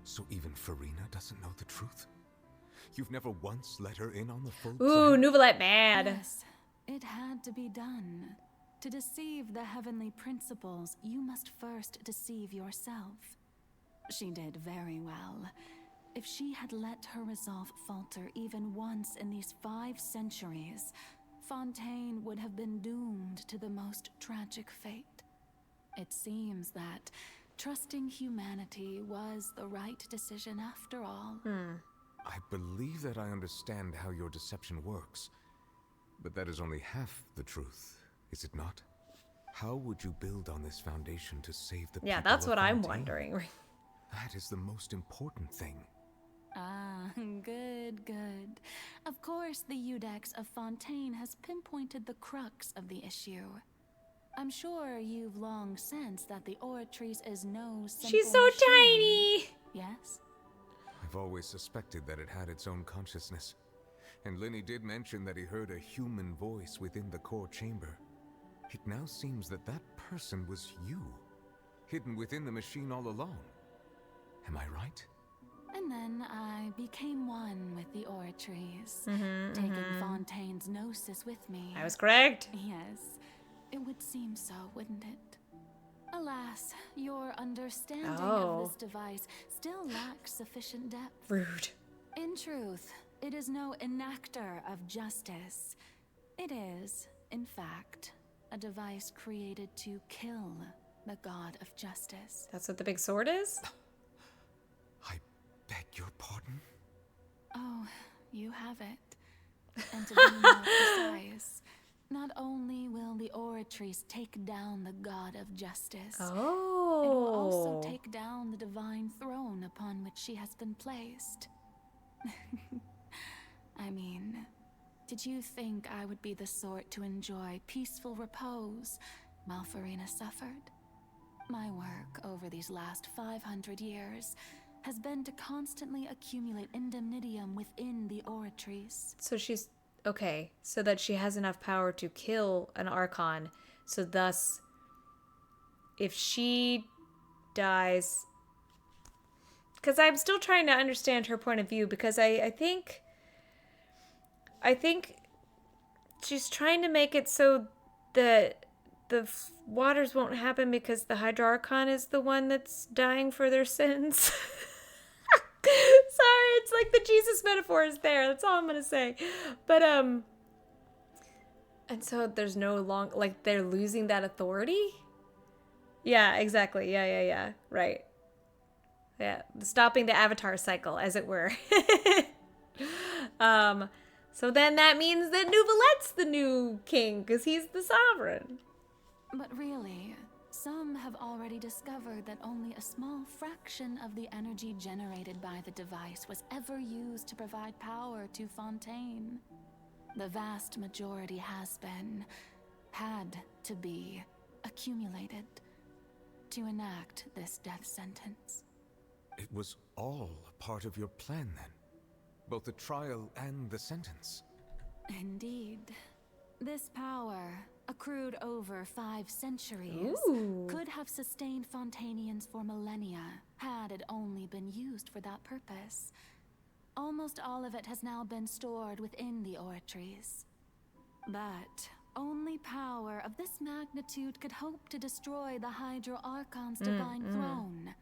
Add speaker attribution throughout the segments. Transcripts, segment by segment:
Speaker 1: So even Furina doesn't know the truth? You've never once let her in on the full
Speaker 2: Ooh,
Speaker 1: plan?
Speaker 2: Nouvelette mad.
Speaker 3: Yes, it had to be done. To deceive the heavenly principles, you must first deceive yourself. She did very well. If she had let her resolve falter even once in these 5 centuries, Fontaine would have been doomed to the most tragic fate. It seems that trusting humanity was the right decision after all.
Speaker 1: I believe that I understand how your deception works, but that is only half the truth, is it not? How would you build on this foundation to save the people
Speaker 2: Yeah, that's
Speaker 1: of
Speaker 2: what I'm
Speaker 1: Fontaine?
Speaker 2: wondering.
Speaker 1: That is the most important thing.
Speaker 3: Ah, good, good. Of course, the Iudex of Fontaine has pinpointed the crux of the issue. I'm sure you've long sensed that the Oratrice is no simple
Speaker 2: She's so
Speaker 3: machine.
Speaker 2: tiny.
Speaker 3: Yes?
Speaker 1: I've always suspected that it had its own consciousness. And Lenny did mention that he heard a human voice within the core chamber. It now seems that that person was you, hidden within the machine all along. Am I right?
Speaker 3: And then I became one with the Oratrice, taking Fontaine's gnosis with me.
Speaker 2: I was correct.
Speaker 3: Yes, it would seem so, wouldn't it? Alas, your understanding
Speaker 2: Oh.
Speaker 3: of this device still lacks sufficient depth.
Speaker 2: Rude.
Speaker 3: In truth, it is no enactor of justice. It is, in fact, a device created to kill the god of justice.
Speaker 2: That's what the big sword is?
Speaker 1: I beg your pardon?
Speaker 3: Oh, you have it. And to be more precise, not only will the Oratrice take down the god of justice, it will also take down the divine throne upon which she has been placed. I mean, did you think I would be the sort to enjoy peaceful repose while Furina suffered? My work over these last 500 years has been to constantly accumulate indemnitium within the Oratrice.
Speaker 2: So she's okay, so that she has enough power to kill an Archon. So thus, if she dies, because I'm still trying to understand her point of view, because I think she's trying to make it so that the waters won't happen because the Hydra Archon is the one that's dying for their sins. Sorry, it's like the Jesus metaphor is there. That's all I'm gonna say. But and so there's no like they're losing that authority. Yeah, exactly. Yeah. Right. Yeah, stopping the Avatar cycle, as it were. So then that means that Nouvelette's the new king because he's the sovereign.
Speaker 3: But really, some have already discovered that only a small fraction of the energy generated by the device was ever used to provide power to Fontaine. The vast majority had to be, accumulated to enact this death sentence.
Speaker 1: It was all a part of your plan then? Both the trial and the sentence?
Speaker 3: Indeed. This power, accrued over 5 centuries, could have sustained Fontainians for millennia, had it only been used for that purpose. Almost all of it has now been stored within the Oratrice. But only power of this magnitude could hope to destroy the Hydra Archon's divine throne,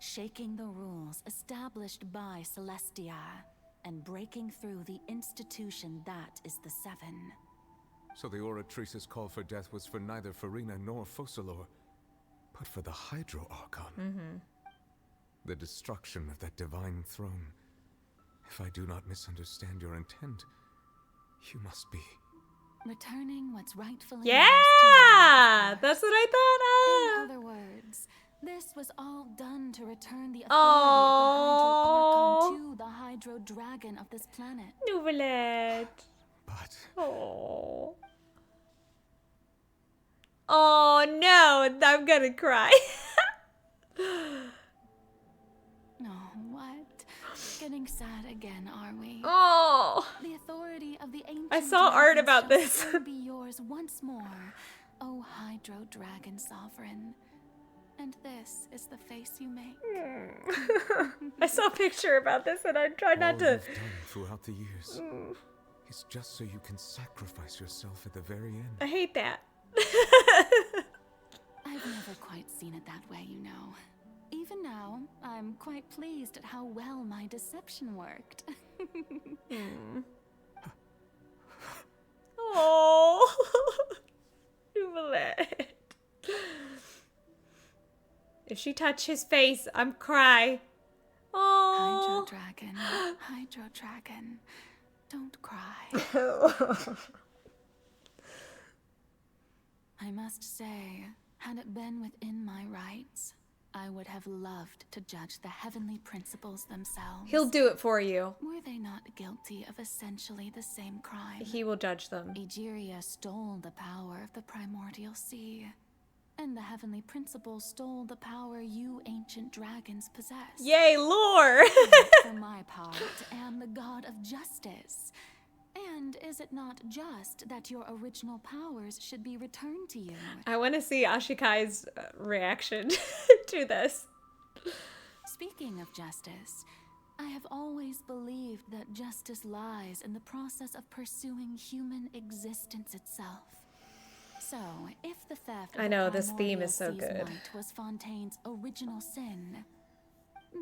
Speaker 3: shaking the rules established by Celestia, and breaking through the institution that is the Seven.
Speaker 1: So the Oratrice's call for death was for neither Furina nor Focalor, but for the Hydra Archon. The destruction of that divine throne. If I do not misunderstand your intent, you must be...
Speaker 3: returning what's rightfully
Speaker 2: Yeah,
Speaker 3: yours to
Speaker 2: that's what I thought.
Speaker 3: In other words, this was all done to return the authority of the Hydro Archon to the Hydro Dragon of this planet.
Speaker 2: Nouvelette.
Speaker 1: But...
Speaker 2: Oh no, I'm gonna cry.
Speaker 3: Oh, what? Getting sad again, are we?
Speaker 2: Oh.
Speaker 3: The authority of the ancient
Speaker 2: I saw art
Speaker 3: dragons
Speaker 2: about
Speaker 3: shall
Speaker 2: this.
Speaker 3: soon be yours once more, O Hydro Dragon Sovereign. And this is the face you make.
Speaker 2: I saw a picture about this and I tried not to.
Speaker 1: All you've done throughout the years is just so you can sacrifice yourself at the very end.
Speaker 2: I hate that.
Speaker 3: I've never quite seen it that way, you know. Even now, I'm quite pleased at how well my deception worked.
Speaker 2: Oh, Jubilee. If she touch his face, I'm cry. Oh.
Speaker 3: Hydro Dragon, don't cry. I must say, had it been within my rights, I would have loved to judge the heavenly principles themselves.
Speaker 2: He'll do it for you.
Speaker 3: Were they not guilty of essentially the same crime?
Speaker 2: He will judge them.
Speaker 3: Egeria stole the power of the primordial sea, and the heavenly principles stole the power you ancient dragons possess.
Speaker 2: Yay, lore!
Speaker 3: For my part, am the god of justice. And is it not just that your original powers should be returned to you?
Speaker 2: I want to see Ashikai's reaction to this.
Speaker 3: Speaking of justice, I have always believed that justice lies in the process of pursuing human existence itself. So, if the theft of
Speaker 2: I know, this theme is so
Speaker 3: Primordial Sea's
Speaker 2: good.
Speaker 3: might was Fontaine's original sin,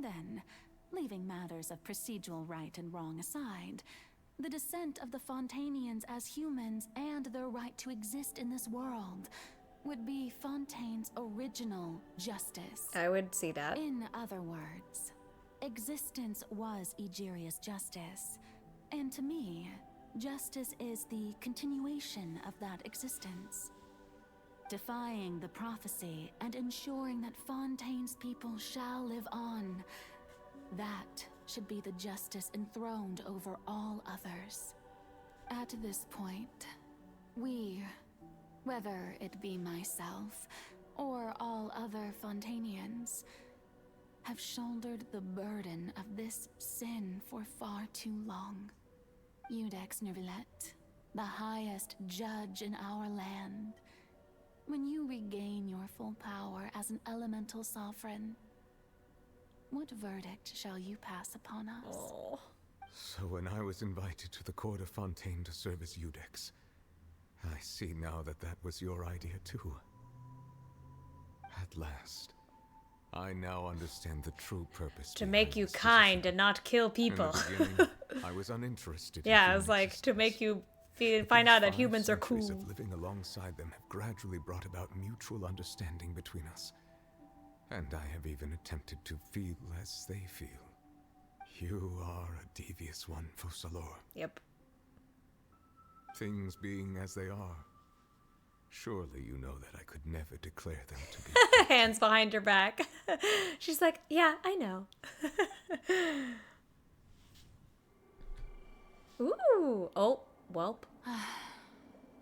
Speaker 3: then, leaving matters of procedural right and wrong aside, the descent of the Fontainians as humans and their right to exist in this world would be Fontaine's original justice.
Speaker 2: I would see that.
Speaker 3: In other words, existence was Egeria's justice, and to me, justice is the continuation of that existence. Defying the prophecy and ensuring that Fontaine's people shall live on, that should be the justice enthroned over all others. At this point, we, whether it be myself or all other Fontainians, have shouldered the burden of this sin for far too long. Iudex Nervilette, the highest judge in our land, when you regain your full power as an elemental sovereign, what verdict shall you pass upon us?
Speaker 2: Oh.
Speaker 1: So when I was invited to the court of Fontaine to serve as Iudex, I see now that that was your idea too. At last, I now understand the true purpose.
Speaker 2: To make you kind and not kill people.
Speaker 1: In the beginning, I was uninterested.
Speaker 2: Yeah,
Speaker 1: in
Speaker 2: it was
Speaker 1: human
Speaker 2: like to
Speaker 1: existence.
Speaker 2: make you
Speaker 1: But
Speaker 2: find
Speaker 1: these
Speaker 2: out that
Speaker 1: 5
Speaker 2: humans are
Speaker 1: centuries
Speaker 2: cool.
Speaker 1: of living alongside them have gradually brought about mutual understanding between us. And I have even attempted to feel as they feel. You are a devious one, Focalor.
Speaker 2: Yep.
Speaker 1: Things being as they are, surely you know that I could never declare them to be.
Speaker 2: Hands behind her back. She's like, yeah, I know. Ooh. Oh, welp.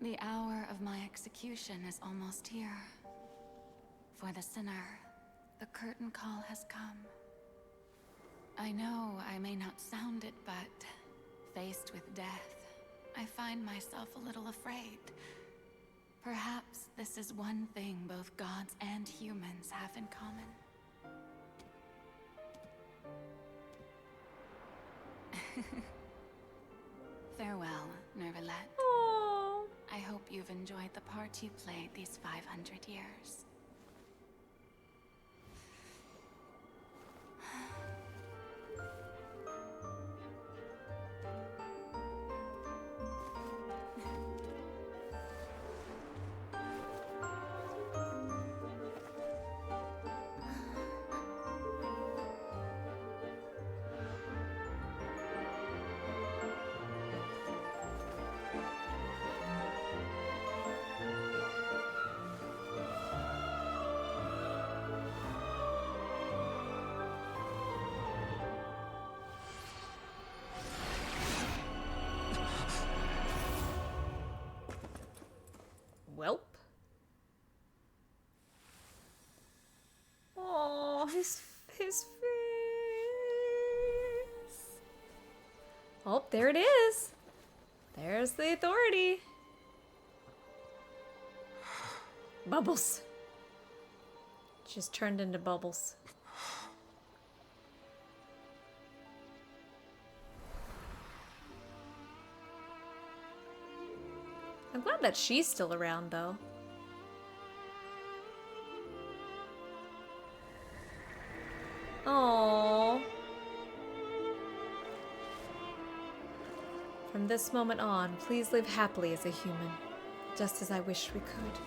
Speaker 3: The hour of my execution is almost here. For the sinner, the curtain call has come. I know I may not sound it, but faced with death, I find myself a little afraid. Perhaps this is one thing both gods and humans have in common. Farewell, Nervilette.
Speaker 2: Oh.
Speaker 3: I hope you've enjoyed the part you played these 500 years.
Speaker 2: Welp. Oh, his face. Oh, there it is. There's the authority. Bubbles. Just turned into bubbles. I'm glad that she's still around, though. Aww. From this moment on, please live happily as a human, just as I wish we could.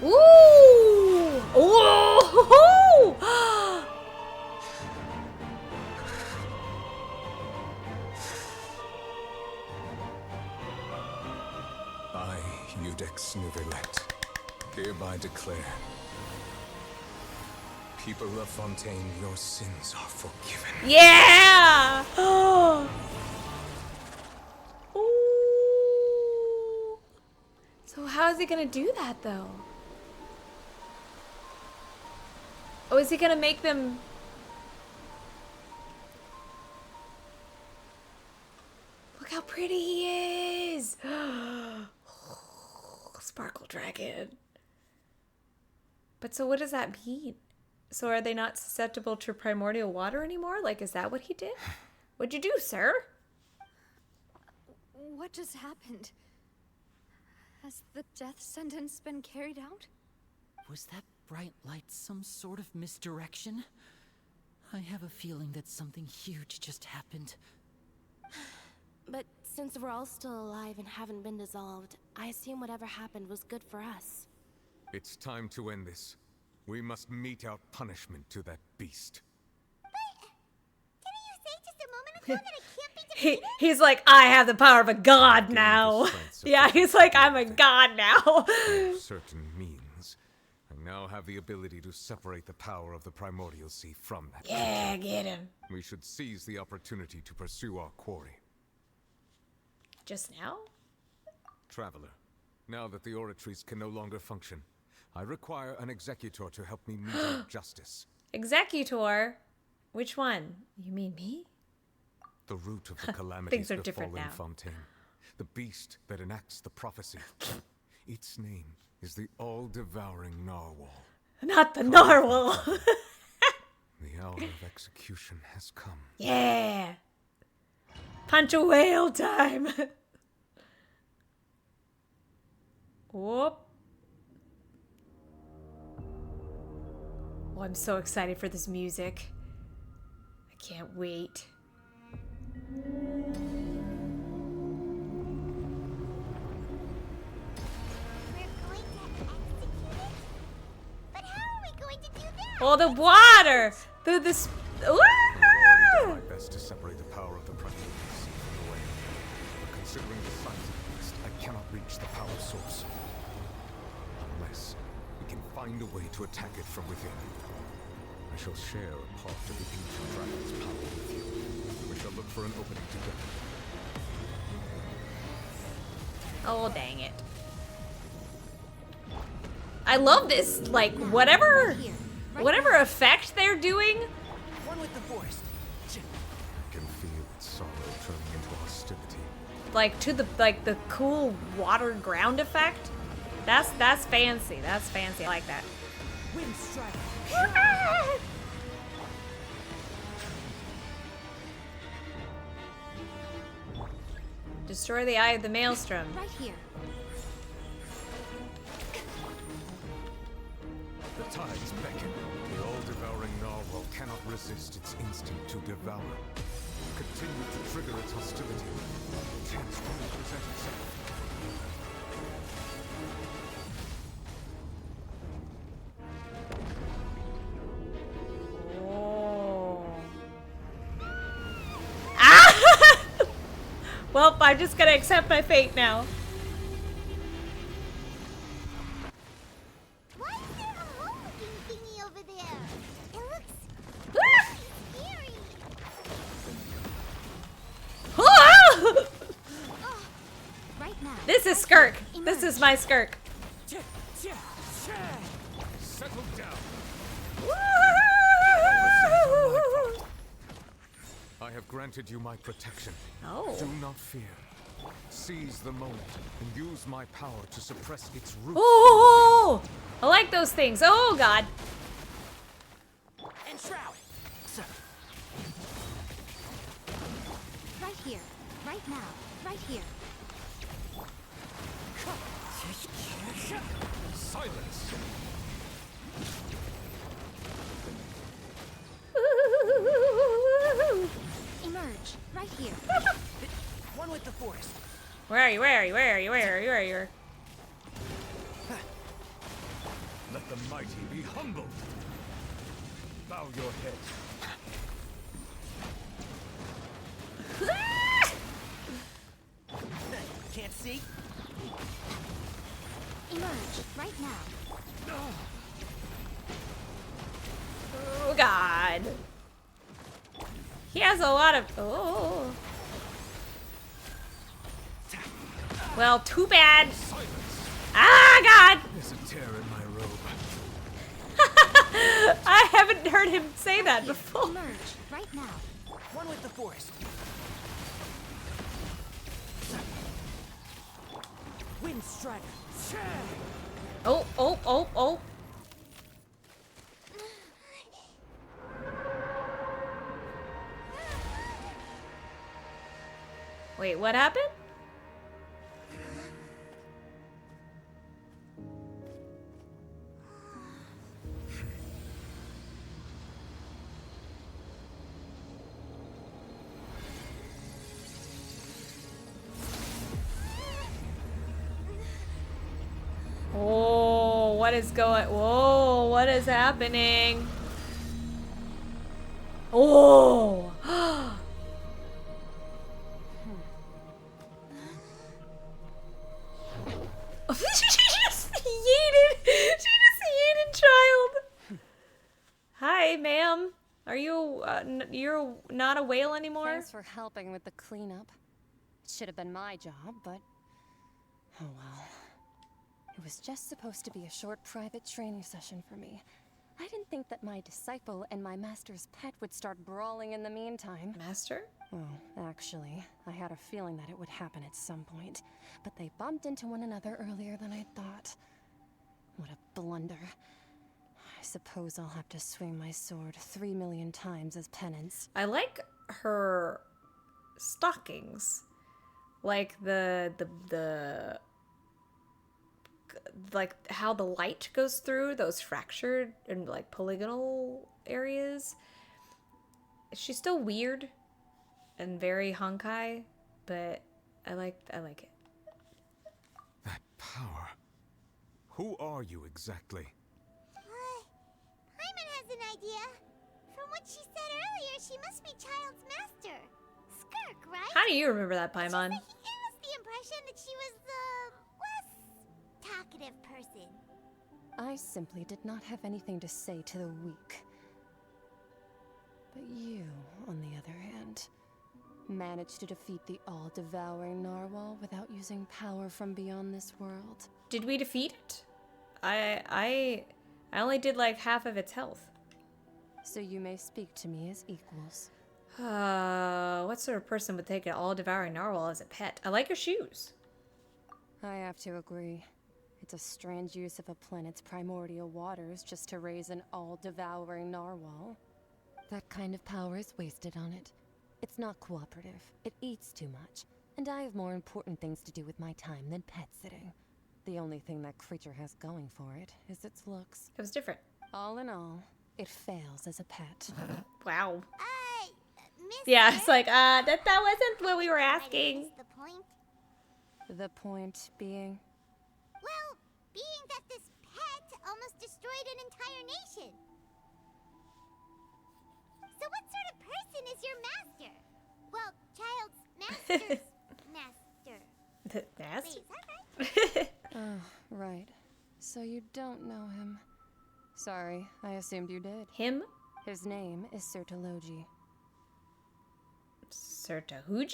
Speaker 2: Ooh! Ooh!
Speaker 1: I, Eudex Nuvelet, hereby declare, people of Fontaine, your sins are forgiven.
Speaker 2: Yeah! Ooh. So how is he gonna do that, though? Oh, is he gonna make them... Look how pretty he is! Sparkle dragon. But so what does that mean? So are they not susceptible to primordial water anymore? Like, is that what he did? What'd you do, sir?
Speaker 4: What just happened? Has the death sentence been carried out?
Speaker 5: Was that bright light some sort of misdirection? I have a feeling that something huge just happened.
Speaker 6: But since we're all still alive and haven't been dissolved, I assume whatever happened was good for us.
Speaker 1: It's time to end this. We must mete out punishment to that beast.
Speaker 7: Didn't you say just a moment ago that it can't be defeated?
Speaker 2: He's like, I have the power of a god now. Yeah, he's like, I'm a god now.
Speaker 1: Through certain means, I now have the ability to separate the power of the primordial sea from that.
Speaker 2: Yeah, get him.
Speaker 1: We should seize the opportunity to pursue our quarry.
Speaker 2: Just now?
Speaker 1: Traveler, now that the oratories can no longer function, I require an executor to help me mete out justice.
Speaker 2: Executor? Which one? You mean me?
Speaker 1: The root of the calamities
Speaker 2: are different
Speaker 1: befallen
Speaker 2: now.
Speaker 1: Fontaine. The beast that enacts the prophecy. Its name is the all-devouring narwhal.
Speaker 2: Not the narwhal.
Speaker 1: The hour of execution has come.
Speaker 2: Yeah. Punch a whale time. Whoop. Oh, I'm so excited for this music. I can't wait.
Speaker 7: We're going to execute it? But how are we going to do that?
Speaker 2: Oh, the water! Through this.
Speaker 1: I've already done my best to separate the power of the primordial sea from the wave. But considering the size of the beast, I cannot reach the power source. Unless we can find a way to attack it from within. I shall share a part of the ancient dragon's power with you. We shall look for an opening together.
Speaker 2: Oh, dang it. I love this, like, whatever effect they're doing.
Speaker 5: One with the forest.
Speaker 1: I can feel its sorrow turning into hostility.
Speaker 2: Like, to the cool water ground effect. That's fancy. That's fancy. I like that.
Speaker 5: Wind strike.
Speaker 2: Destroy the eye of the maelstrom.
Speaker 4: Right here.
Speaker 1: The tides beckon. The all-devouring narwhal cannot resist its instinct to devour. Continue to trigger its hostility. Chance will present itself.
Speaker 2: Oh. Ah! Well, I'm just gonna accept my fate now.
Speaker 7: Why is there a hole-looking thingy over there? It looks
Speaker 2: Ah!
Speaker 7: scary.
Speaker 2: Ah!
Speaker 4: Right now.
Speaker 2: This is Skirk. This is my Skirk.
Speaker 1: Settle down. I have granted you my protection.
Speaker 2: Oh.
Speaker 1: Do not fear. Seize the moment and use my power to suppress its roots.
Speaker 2: Oh, I like those things. Oh God.
Speaker 5: And shroud. Sir.
Speaker 4: Right here. Right now. Right here.
Speaker 1: Silence!
Speaker 4: Emerge. Right here.
Speaker 5: One with the forest.
Speaker 2: Where are you? Where are you? Where are you? Where are you? Where are you?
Speaker 1: Let the mighty be humbled. Bow your head.
Speaker 5: Can't see?
Speaker 4: Emerge. Right now.
Speaker 2: Oh God. He has a lot of. Oh. Well, too bad.
Speaker 1: Silence!
Speaker 2: Ah, God.
Speaker 1: There's a tear in my robe.
Speaker 2: I haven't heard him say that before.
Speaker 4: Emerge. Right now.
Speaker 5: One with the forest. Wind strider.
Speaker 2: Oh, oh, oh, oh. Wait, what happened? Oh, what is going? Whoa, what is happening? Oh. She just yeeted. She just yeeted child. Hi, ma'am. Are you? You're not a whale anymore?
Speaker 8: Thanks for helping with the cleanup. It should have been my job, but oh well. It was just supposed to be a short private training session for me. I didn't think that my disciple and my master's pet would start brawling in the meantime.
Speaker 2: Master?
Speaker 8: Well, actually, I had a feeling that it would happen at some point, but they bumped into one another earlier than I thought. What a blunder. I suppose I'll have to swing my sword 3 million times as penance.
Speaker 2: I like her stockings. Like like how the light goes through those fractured and like polygonal areas. She's still weird and very honkai, but I like it.
Speaker 1: That power. Who are you exactly?
Speaker 7: Paimon has an idea. From what she said earlier, she must be Child's master. Skirk, right?
Speaker 2: How do you remember that, Paimon?
Speaker 7: He gave us the impression that she was the less talkative person.
Speaker 8: I simply did not have anything to say to the weak. But you, on the other hand, managed to defeat the all-devouring narwhal without using power from beyond this world.
Speaker 2: Did we defeat it? I only did like half of its health.
Speaker 8: So you may speak to me as equals.
Speaker 2: What sort of person would take an all-devouring narwhal as a pet? I like her shoes.
Speaker 8: I have to agree. It's a strange use of a planet's primordial waters just to raise an all-devouring narwhal. That kind of power is wasted on it. It's not cooperative. It eats too much. And I have more important things to do with my time than pet sitting. The only thing that creature has going for it is its looks.
Speaker 2: It was different.
Speaker 8: All in all, it fails as a pet.
Speaker 2: Wow.
Speaker 7: Miss
Speaker 2: Yeah, it's
Speaker 7: Skirk,
Speaker 2: like, that wasn't what we were
Speaker 7: might have
Speaker 2: asking.
Speaker 7: missed the point.
Speaker 8: The point being...
Speaker 7: Well, being that this pet almost destroyed an entire nation. So what sort of person is your master? Well, Child's master's master. Wait,
Speaker 2: Nasty.
Speaker 7: is that right?
Speaker 8: Oh, right. So you don't know him. Sorry, I assumed you did.
Speaker 2: Him?
Speaker 8: His name is Sertologi.
Speaker 2: Sertahuji?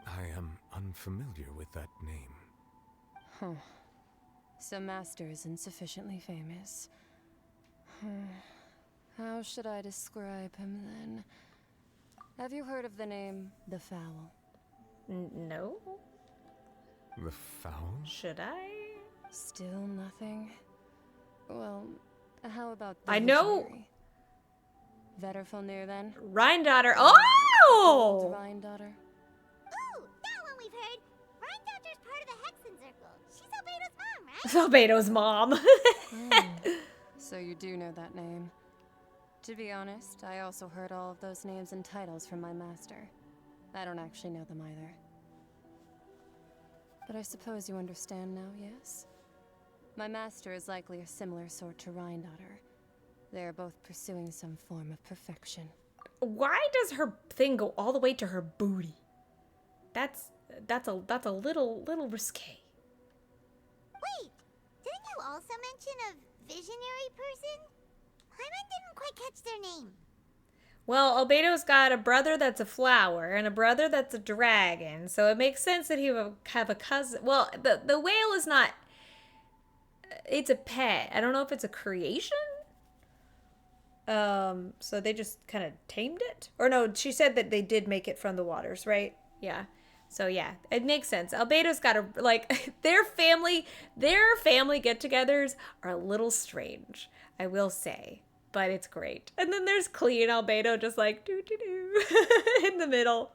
Speaker 1: I am unfamiliar with that name.
Speaker 8: Huh. So Master isn't sufficiently famous. How should I describe him then? Have you heard of the name The Fowl?
Speaker 2: No?
Speaker 1: The foul?
Speaker 2: Should I?
Speaker 8: Still nothing? Well, how about the
Speaker 2: I know.
Speaker 8: visionary? Vetterfilnir then?
Speaker 2: Rhine-daughter.
Speaker 8: Old
Speaker 2: Oh!
Speaker 8: Divine daughter?
Speaker 7: Ooh, that one we've heard. Rhine-Daughter's part of the Hexen Circle. She's Albedo's mom, right?
Speaker 2: Albedo's mom.
Speaker 8: So you do know that name. To be honest, I also heard all of those names and titles from my master. I don't actually know them either. But I suppose you understand now, yes? My master is likely a similar sort to Rhine-daughter. They are both pursuing some form of perfection.
Speaker 2: Why does her thing go all the way to her booty? That's a little risque.
Speaker 7: Wait, didn't you also mention a visionary person? Paimon didn't quite catch their name.
Speaker 2: Well, Albedo's got a brother that's a flower and a brother that's a dragon, so it makes sense that he would have a cousin. Well, the whale is not. It's a pet. I don't know if it's a creation. So they just kind of tamed it? Or no, she said that they did make it from the waters, right? Yeah. So yeah, it makes sense. Albedo's got a, like, their family get-togethers are a little strange, I will say. But it's great. And then there's Klee and Albedo just like, doo-doo-doo, in the middle.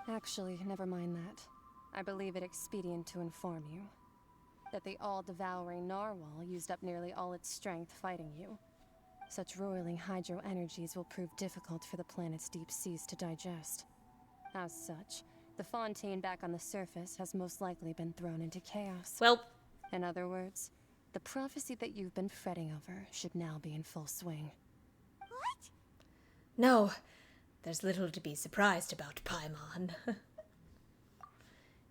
Speaker 8: Actually, never mind that. I believe it expedient to inform you that the all-devouring narwhal used up nearly all its strength fighting you. Such roiling hydro energies will prove difficult for the planet's deep seas to digest. As such, the Fontaine back on the surface has most likely been thrown into chaos.
Speaker 2: Well,
Speaker 8: in other words, the prophecy that you've been fretting over should now be in full swing.
Speaker 7: What?
Speaker 2: no, there's little to be surprised about, Paimon.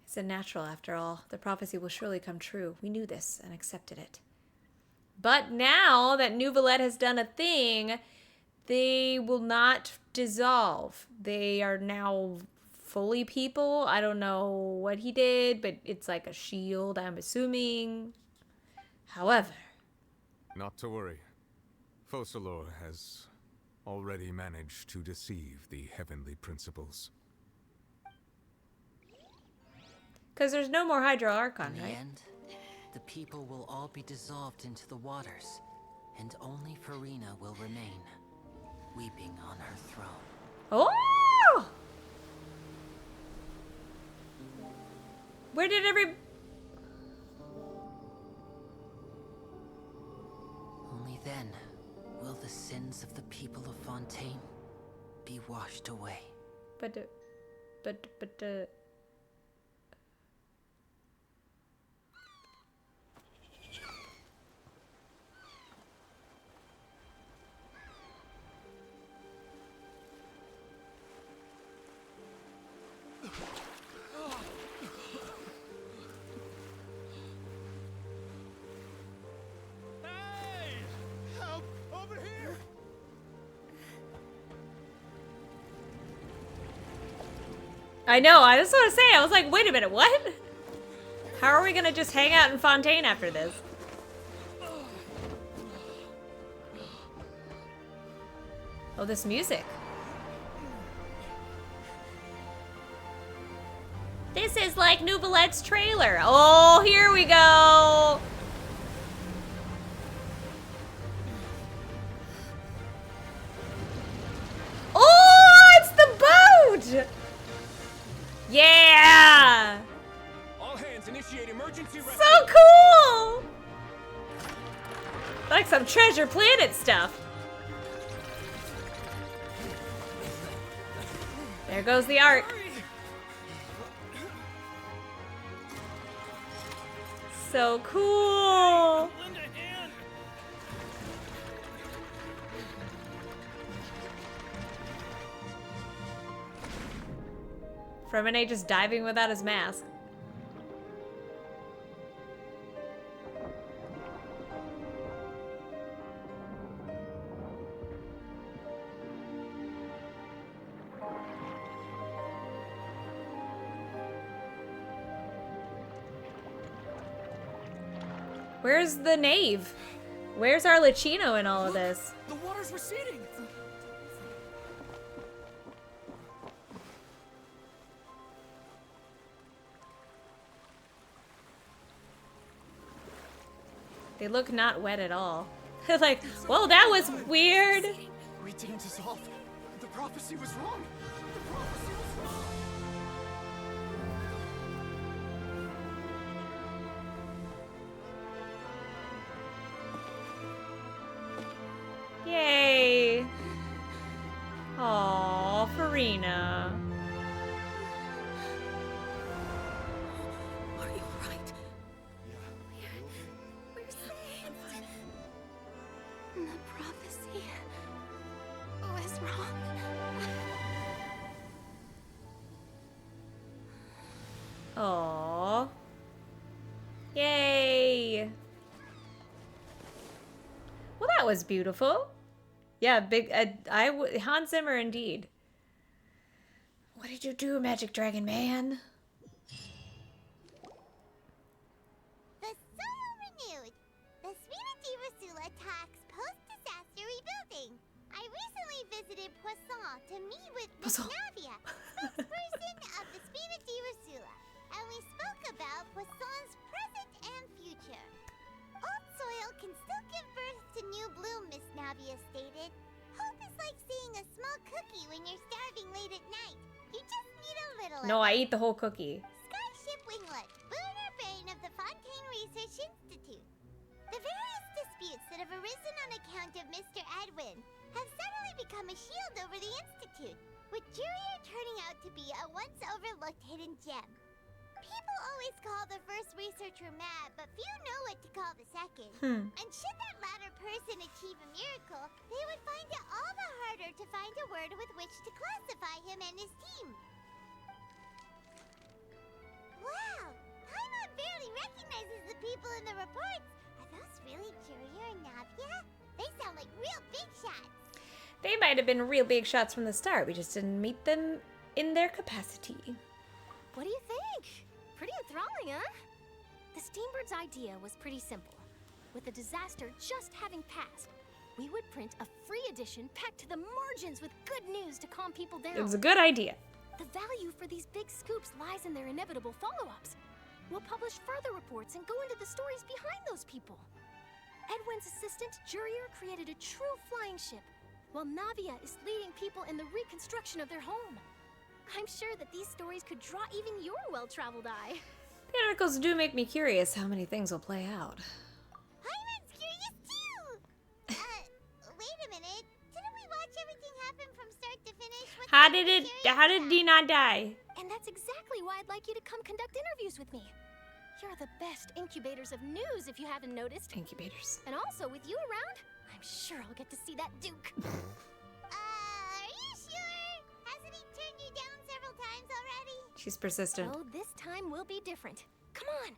Speaker 2: It's a natural, after all. The prophecy will surely come true. We knew this and accepted it. But now that Neuvillette has done a thing, they will not dissolve. They are now fully people. I don't know what he did, but it's like a shield, I'm assuming. However...
Speaker 1: Not to worry. Focalor has already managed to deceive the heavenly principles.
Speaker 2: Because there's no more Hydro Archon,
Speaker 5: In the
Speaker 2: right?
Speaker 5: end, the people will all be dissolved into the waters, and only Furina will remain, weeping on her throne.
Speaker 2: Oh! Where did
Speaker 5: Only then will the sins of the people of Fontaine be washed away.
Speaker 2: But I know, I just want to say, I was like, wait a minute, what? How are we gonna just hang out in Fontaine after this? Oh, this music. This is like Neuvillette's trailer. Oh, here we go. Oh, it's the boat. Yeah!
Speaker 9: All hands initiate emergency rescue.
Speaker 2: So cool! Like some Treasure Planet stuff. There goes the art. So cool! Freminet just diving without his mask. Where's the knave? Where's our Licino in all of this?
Speaker 9: The water's receding.
Speaker 2: They look not wet at all. Like, well, that was weird.
Speaker 9: We didn't dissolve. The prophecy was wrong. The prophecy was wrong.
Speaker 2: Yay. Aw, Furina.
Speaker 3: Are you alright? We're safe.
Speaker 4: The prophecy was wrong.
Speaker 2: Aw. Yay. Well, that was beautiful. Yeah, big. Hans Zimmer indeed. What did you do, Magic Dragon Man?
Speaker 7: The soul renewed. The Spina di Rosula attacks post-disaster rebuilding. I recently visited Poisson to meet with Miss
Speaker 2: Poisson.
Speaker 7: Navia, spokesperson of the Spina di Rosula, and we spoke about Poisson's present and future. Old soil can still give birth to new bloom, Miss Navia stated. Hope is like seeing a small cookie when you're starving late at night. You just need a little
Speaker 2: No,
Speaker 7: of
Speaker 2: I
Speaker 7: it.
Speaker 2: eat the whole cookie.
Speaker 7: Skyship Winglet, Lunar Brain of the Fontaine Research Institute. The various disputes that have arisen on account of Mr. Edwin have suddenly become a shield over the Institute, with Jurier turning out to be a once overlooked hidden gem. People always call the first researcher mad, but few know what to call the second. And should that latter person achieve a miracle, they would find it all the harder to find a word with which to classify him and his team. Wow! Paimon barely recognizes the people in the reports. Are those really Jurier and Navia? They sound like real big shots.
Speaker 2: They might have been real big shots from the start. We just didn't meet them in their capacity.
Speaker 10: What do you think? Pretty enthralling, huh? The Steambird's idea was pretty simple. With the disaster just having passed, we would print a free edition packed to the margins with good news to calm people down.
Speaker 2: It was a good idea.
Speaker 10: The value for these big scoops lies in their inevitable follow-ups. We'll publish further reports and go into the stories behind those people. Edwin's assistant, Jurier, created a true flying ship, while Navia is leading people in the reconstruction of their home. I'm sure that these stories could draw even your well-traveled eye.
Speaker 2: The articles do make me curious how many things will play out.
Speaker 7: Paimon's curious too! Wait a minute. Didn't we watch everything happen from start to finish? What's
Speaker 2: How
Speaker 7: so
Speaker 2: did
Speaker 7: curious
Speaker 2: he not die?
Speaker 10: And that's exactly why I'd like you to come conduct interviews with me. You're the best incubators of news, if you haven't noticed.
Speaker 2: Incubators.
Speaker 10: And also, with you around, I'm sure I'll get to see that Duke.
Speaker 7: Are you sure? Hasn't he turned you down several times already?
Speaker 2: She's persistent.
Speaker 10: Oh, this time will be different. Come on,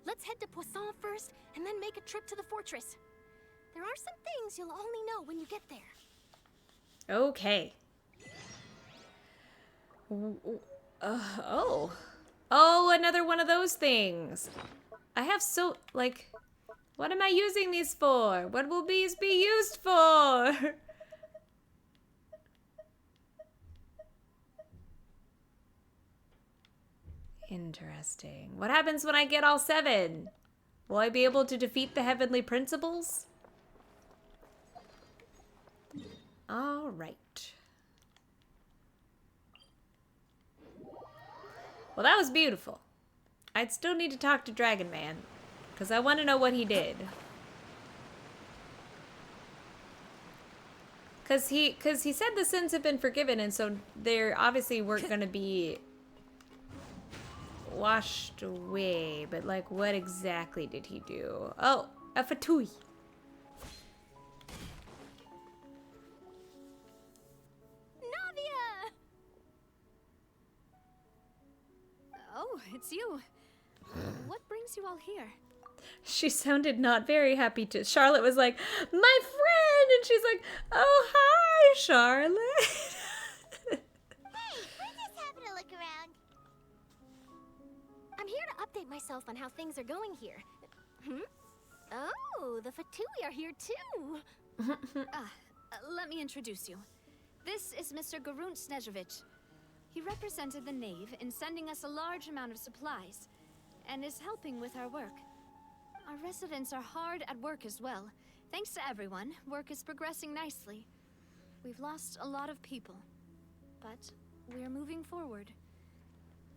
Speaker 10: let's head to Poisson first, and then make a trip to the fortress. There are some things you'll only know when you get there.
Speaker 2: Okay. Oh. Oh, another one of those things. I have so, like, what am I using these for? What will these be used for? Interesting. What happens when I get all 7? Will I be able to defeat the heavenly principles? All right. Well, that was beautiful. I'd still need to talk to Dragon Man, because I want to know what he did. Because he said the sins have been forgiven, and so they obviously weren't going to be washed away. But, like, what exactly did he do? Oh, a fatui.
Speaker 10: Navia!
Speaker 4: Oh, it's you. What brings you all here?
Speaker 2: She sounded not very happy to. Charlotte was like, my friend! And she's like, oh, hi, Charlotte.
Speaker 7: Hey, we're just having a look around.
Speaker 10: I'm here to update myself on how things are going here. Oh, the Fatui are here too.
Speaker 4: Let me introduce you. This is Mr. Garunt Snežević. He represented the Knave in sending us a large amount of supplies, and is helping with our work. Our residents are hard at work as well. Thanks to everyone, work is progressing nicely. We've lost a lot of people, but we're moving forward.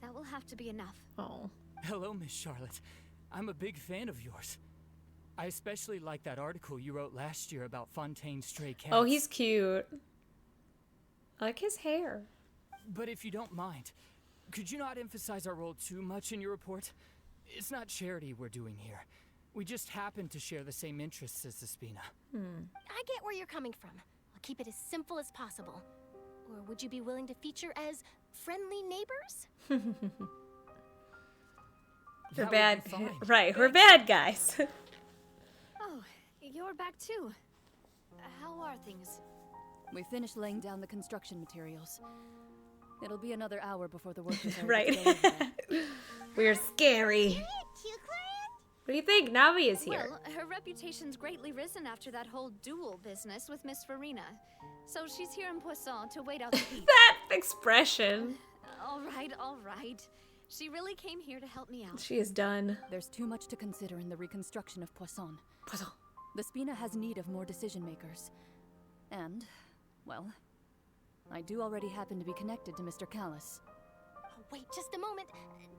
Speaker 4: That will have to be enough.
Speaker 2: Oh.
Speaker 11: Hello, Miss Charlotte. I'm a big fan of yours. I especially like that article you wrote last year about Fontaine's stray cats.
Speaker 2: Oh, he's cute. I like his hair.
Speaker 11: But if you don't mind, could you not emphasize our role too much in your report? It's not charity we're doing here. We just happen to share the same interests as the Spina.
Speaker 10: I get where you're coming from. I'll keep it as simple as possible. Or would you be willing to feature as friendly neighbors?
Speaker 2: We're
Speaker 11: That
Speaker 2: bad.
Speaker 11: would be fine.
Speaker 2: Right, we're bad guys.
Speaker 4: Oh, you're back too. How are things?
Speaker 12: We finished laying down the construction materials. It'll be another hour before the workers are
Speaker 2: Right.
Speaker 12: able to go in there.
Speaker 2: We're scary. What do you think? Navi is here.
Speaker 4: Well, her reputation's greatly risen after that whole duel business with Miss Furina. So she's here in Poisson to wait out the heat.
Speaker 2: That expression.
Speaker 4: All right. She really came here to help me out.
Speaker 2: She is done.
Speaker 12: There's too much to consider in the reconstruction of Poisson.
Speaker 2: Poisson.
Speaker 12: The Spina has need of more decision makers. And, well, I do already happen to be connected to Mr. Callis.
Speaker 10: Oh, wait just a moment.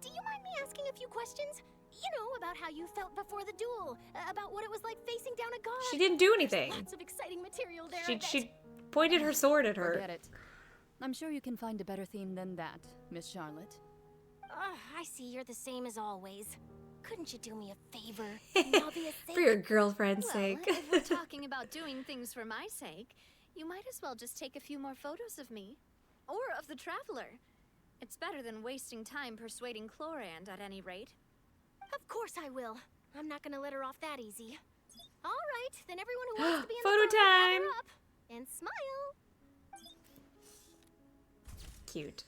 Speaker 10: Do you mind me asking a few questions? You know, about how you felt before the duel, about what it was like facing down a god.
Speaker 2: She didn't do anything.
Speaker 10: There's lots of exciting material there. I bet.
Speaker 2: She pointed her sword at her.
Speaker 12: Forget it. I'm sure you can find a better theme than that, Miss Charlotte.
Speaker 10: I see you're the same as always. Couldn't you do me a favor? Navia's sake?
Speaker 2: For your girlfriend's
Speaker 4: Well,
Speaker 2: sake.
Speaker 4: if we're talking about doing things for my sake, you might as well just take a few more photos of me. Or of the Traveler. It's better than wasting time persuading Chlorand at any rate.
Speaker 10: Of course I will. I'm not gonna let her off that easy. All right, then everyone who wants to be in
Speaker 2: Photo
Speaker 10: the photo,
Speaker 2: time.
Speaker 10: gather up and smile.
Speaker 2: Cute.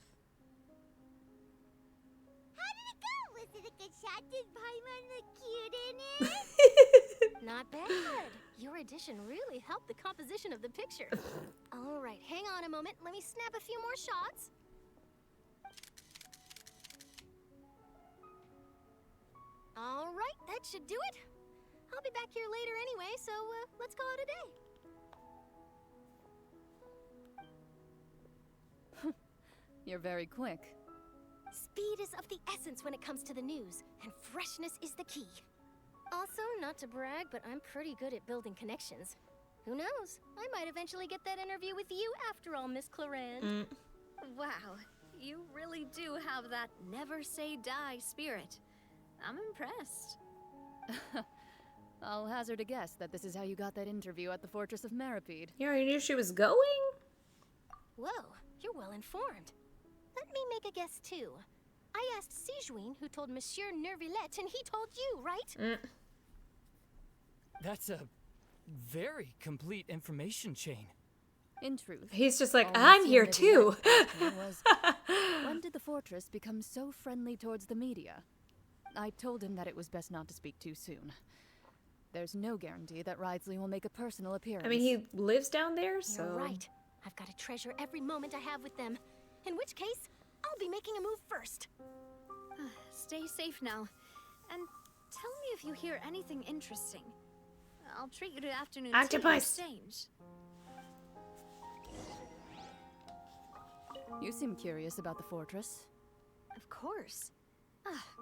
Speaker 7: How did it go? Was it a good shot? Did Paimon look cute in it?
Speaker 10: Not bad. Your addition really helped the composition of the picture. All right, hang on a moment. Let me snap a few more shots. All right, that should do it. I'll be back here later anyway, so let's call it a day.
Speaker 12: You're very quick.
Speaker 10: Speed is of the essence when it comes to the news, and freshness is the key. Also, not to brag, but I'm pretty good at building connections. Who knows? I might eventually get that interview with you after all, Miss Chlorand.
Speaker 4: Wow, you really do have that never say die spirit. I'm impressed.
Speaker 12: I'll hazard a guess that this is how you got that interview at the Fortress of Maripede.
Speaker 2: You already knew she was going?
Speaker 10: Whoa, you're well informed. Let me make a guess too. I asked Sijuin, who told Monsieur Nervillette, and he told you, right?
Speaker 11: That's a very complete information chain.
Speaker 12: In truth,
Speaker 2: He's just like,
Speaker 12: all
Speaker 2: I'm
Speaker 12: Monsieur
Speaker 2: here too.
Speaker 12: Nervillette asked me was, when did the fortress become so friendly towards the media? I told him that it was best not to speak too soon. There's no guarantee that Wriothesley will make a personal appearance.
Speaker 2: I mean, he lives down there, so...
Speaker 10: You're right. I've got to treasure every moment I have with them. In which case, I'll be making a move first.
Speaker 4: Stay safe now. And tell me if you hear anything interesting. I'll treat you to afternoon tea in
Speaker 2: Octopus.
Speaker 4: exchange.
Speaker 12: You seem curious about the fortress.
Speaker 4: Of course.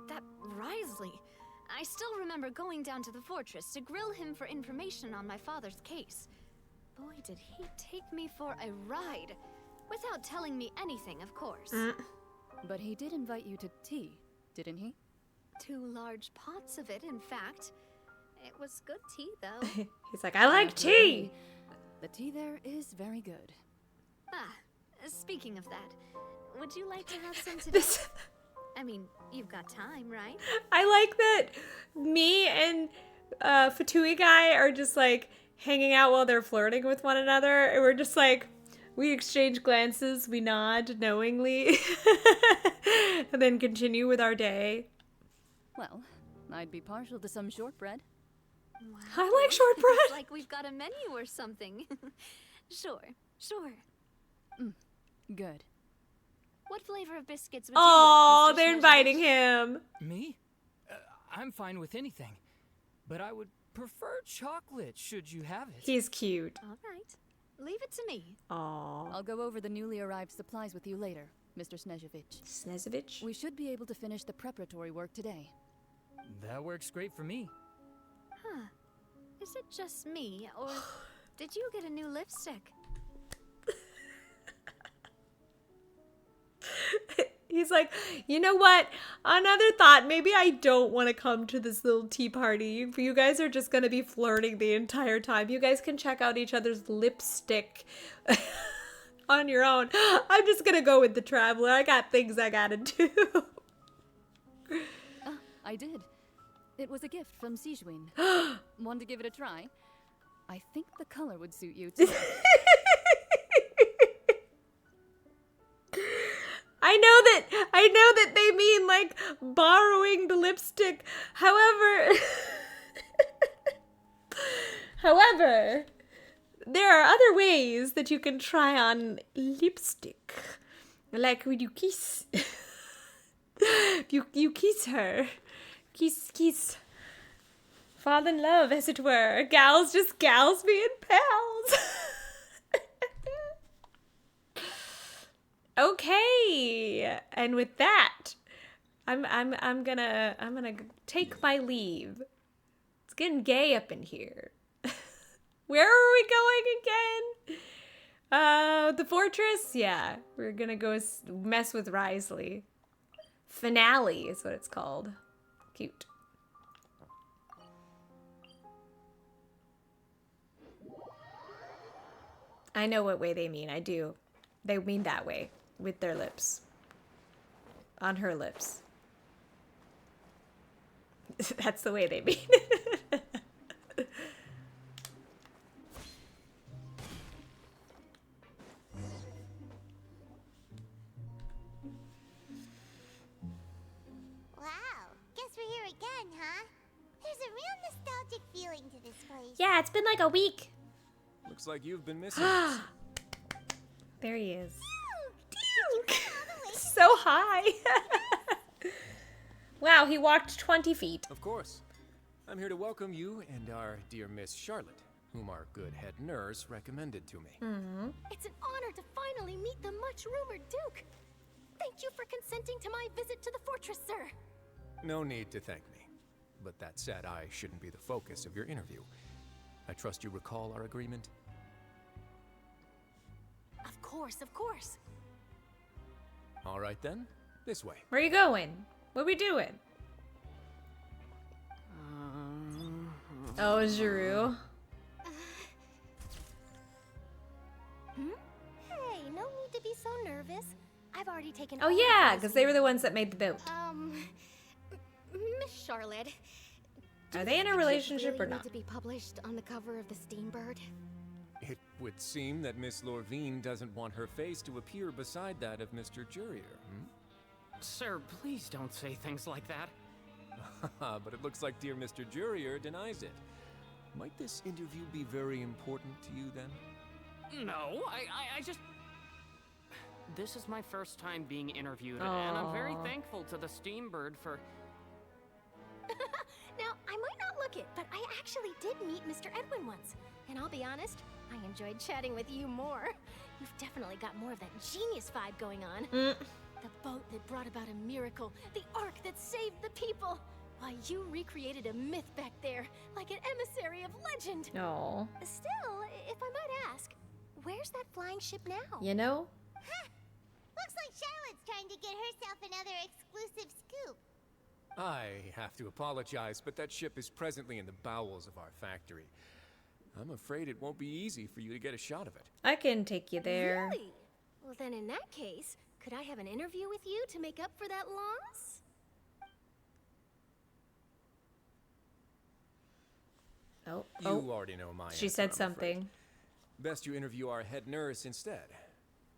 Speaker 4: That Wriothesley. I still remember going down to the fortress to grill him for information on my father's case. Boy, did he take me for a ride. Without telling me anything, of course.
Speaker 12: But he did invite you to tea, didn't he?
Speaker 4: 2 large pots of it, in fact. It was good tea, though.
Speaker 2: He's like, I like tea!
Speaker 12: The tea there is very good.
Speaker 4: Speaking of that, would you like to have some today? I mean, you've got time, right?
Speaker 2: I like that me and Fatui guy are just like hanging out while they're flirting with one another. And we're just like, we exchange glances, we nod knowingly, and then continue with our day.
Speaker 12: Well, I'd be partial to some shortbread.
Speaker 4: Wow.
Speaker 2: I like shortbread.
Speaker 4: It's like we've got a menu or something. Sure.
Speaker 12: Good.
Speaker 4: What flavor of biscuits would you
Speaker 2: Oh,
Speaker 4: like, Mr.
Speaker 2: they're
Speaker 4: Schneider?
Speaker 2: inviting him.
Speaker 11: Me? I'm fine with anything. but I would prefer chocolate should you have it.
Speaker 2: He's cute.
Speaker 3: All right. Leave it to me.
Speaker 2: Aww.
Speaker 12: I'll go over the newly arrived supplies with you later, Mr. Snezhevich.
Speaker 2: Snezhevich?
Speaker 12: We should be able to finish the preparatory work today.
Speaker 11: That works great for me.
Speaker 4: Huh. Is it just me, or did you get a new lipstick?
Speaker 2: He's like, you know what? Another thought. Maybe I don't want to come to this little tea party. You guys are just going to be flirting the entire time. You guys can check out each other's lipstick on your own. I'm just going to go with the traveler. I got things I got to do.
Speaker 12: I did. It was a gift from Sijuin. Want to give it a try? I think the color would suit you too.
Speaker 2: I know that they mean like borrowing the lipstick. However, there are other ways that you can try on lipstick. Like when you kiss. you kiss her. Kiss. Fall in love, as it were. Gals being pals. Okay, and with that, I'm gonna take my leave. It's getting gay up in here. Where are we going again? The fortress? Yeah, we're gonna go mess with Wriothesley. Finale is what it's called. Cute. I know what way they mean. I do. They mean that way. With their lips. On her lips. That's the way they mean it.
Speaker 7: Wow. Guess we're here again, huh? There's a real nostalgic feeling to this place.
Speaker 2: Yeah, it's been like a week.
Speaker 9: Looks like you've been missing us.
Speaker 2: There he is. So high. Wow, he walked 20 feet.
Speaker 9: Of course. I'm here to welcome you and our dear Miss Charlotte, whom our good head nurse recommended to me.
Speaker 10: It's an honor to finally meet the much-rumored Duke. Thank you for consenting to my visit to the fortress, sir.
Speaker 9: No need to thank me. But that said, I shouldn't be the focus of your interview. I trust you recall our agreement?
Speaker 10: Of course.
Speaker 9: All right then, this way.
Speaker 2: Where are you going? What are we doing? Oh, Giroux.
Speaker 10: Hey, no need to be so nervous. I've already taken.
Speaker 2: Oh yeah, because they were the ones that made the boat.
Speaker 10: Miss Charlotte.
Speaker 2: Are they in a relationship or not?
Speaker 10: Need to be published on the cover of the Steambird.
Speaker 9: It would seem that Miss Lorvine doesn't want her face to appear beside that of Mr. Jurier,
Speaker 13: Sir, please don't say things like that.
Speaker 9: But it looks like dear Mr. Jurier denies it. Might this interview be very important to you then?
Speaker 13: No, I just... This is my first time being interviewed, and I'm very thankful to the Steambird for...
Speaker 10: Now, I might not look it, but I actually did meet Mr. Edwin once. And I'll be honest, I enjoyed chatting with you more. You've definitely got more of that genius vibe going on. The boat that brought about a miracle, the ark that saved the people. Why, you recreated a myth back there, like an emissary of legend.
Speaker 2: No.
Speaker 10: Still, if I might ask, where's that flying ship now?
Speaker 2: You know?
Speaker 7: Huh. Looks like Charlotte's trying to get herself another exclusive scoop.
Speaker 9: I have to apologize, but that ship is presently in the bowels of our factory. I'm afraid it won't be easy for you to get a shot of it.
Speaker 2: I can take you there.
Speaker 10: Really? Well, then in that case, could I have an interview with you to make up for that loss?
Speaker 9: You already know my
Speaker 2: She
Speaker 9: answer,
Speaker 2: said
Speaker 9: I'm
Speaker 2: something.
Speaker 9: afraid. Best you interview our head nurse instead.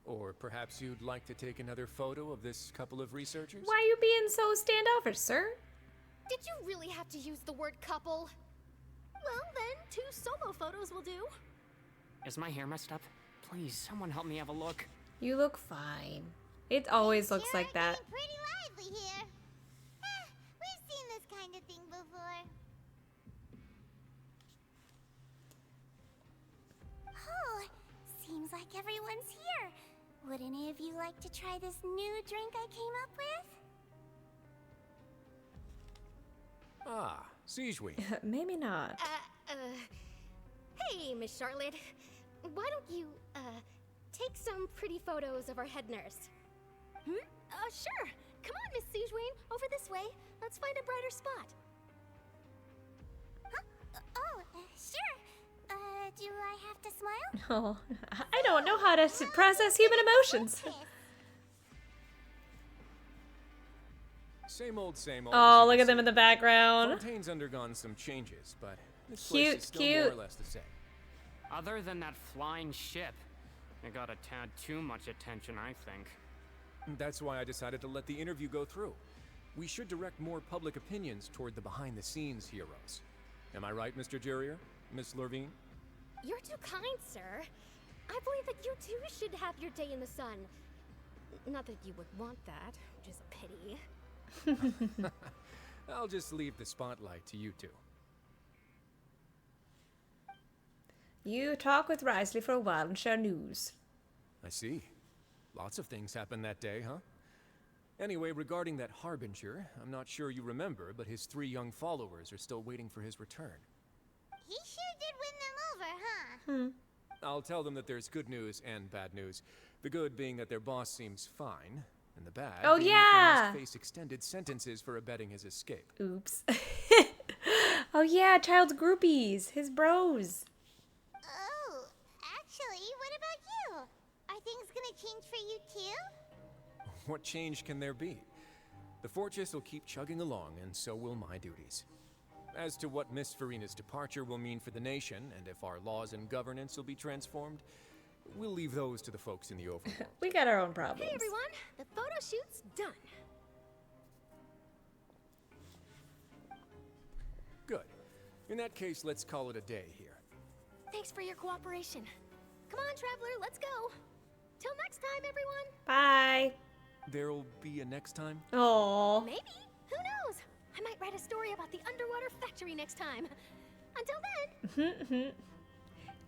Speaker 9: Or perhaps you'd like to take another photo of this couple of researchers?
Speaker 2: Why are you being so standoffish, sir?
Speaker 10: Did you really have to use the word couple? Well, then, 2 solo photos will do.
Speaker 13: Is my hair messed up? Please, someone help me have a look.
Speaker 2: You look fine. It always looks like that.
Speaker 7: Pretty lively here. We've seen this kind of thing before.
Speaker 10: like everyone's here. Would any of you like to try this new drink I came up with?
Speaker 9: Ah, CRRYYY.
Speaker 2: Maybe not.
Speaker 10: Hey, Miss Charlotte. Why don't you, take some pretty photos of our head nurse? Sure. Come on, Miss CRRYYY. Over this way. Let's find a brighter spot. Huh? Sure. Do I have to smile?
Speaker 2: Oh, I don't know how to process human emotions.
Speaker 9: Same old, same old.
Speaker 2: Oh, look at them in the background.
Speaker 9: Fontaine's undergone some changes, but this
Speaker 2: Cute,
Speaker 9: place is still
Speaker 2: cute.
Speaker 9: more or less the same.
Speaker 13: Other than that flying ship, it got a tad too much attention, I think.
Speaker 9: That's why I decided to let the interview go through. We should direct more public opinions toward the behind-the-scenes heroes. Am I right, Mr. Jurrier? Miss Lurvine?
Speaker 10: You're too kind, sir. I believe that you too should have your day in the sun. Not that you would want that, which is a pity.
Speaker 9: I'll just leave the spotlight to you two.
Speaker 2: You talk with Wriothesley for a while and share news.
Speaker 9: I see. Lots of things happened that day, huh? Anyway, regarding that Harbinger, I'm not sure you remember, but his 3 young followers are still waiting for his return.
Speaker 7: He sure did win them over, huh?
Speaker 9: I'll tell them that there's good news and bad news. The good being that their boss seems fine, and the bad
Speaker 2: Oh,
Speaker 9: being
Speaker 2: yeah.
Speaker 9: that they must face extended sentences for abetting his escape.
Speaker 2: Oops. Oh yeah, child's groupies, his bros.
Speaker 7: Oh, actually, what about you? Are things gonna change for you too?
Speaker 9: What change can there be? The fortress will keep chugging along, and so will my duties. As to what Miss Furina's departure will mean for the nation, and if our laws and governance will be transformed, we'll leave those to the folks in the overworld.
Speaker 2: We got our own problems.
Speaker 10: Hey everyone, the photo shoot's done.
Speaker 9: Good. In that case, let's call it a day here.
Speaker 10: Thanks for your cooperation. Come on, Traveler, let's go. Till next time, everyone.
Speaker 2: Bye.
Speaker 9: There'll be a next time?
Speaker 2: Oh.
Speaker 10: Maybe. Who knows? I might write a story about the underwater factory next time. Until then.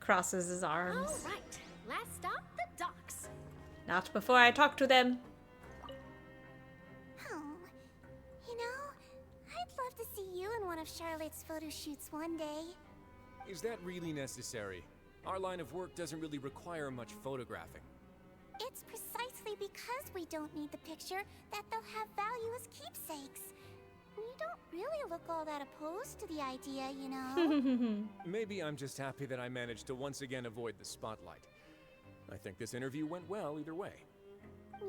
Speaker 2: Crosses his arms.
Speaker 10: All right. Last stop, the docks.
Speaker 2: Not before I talk to them.
Speaker 10: Oh, you know, I'd love to see you in one of Charlotte's photo shoots one day.
Speaker 9: Is that really necessary? Our line of work doesn't really require much photographing.
Speaker 10: It's precisely because we don't need the picture that they'll have value as keepsakes. You don't really look all that opposed to the idea, you know.
Speaker 9: Maybe I'm just happy that I managed to once again avoid the spotlight. I think this interview went well either way.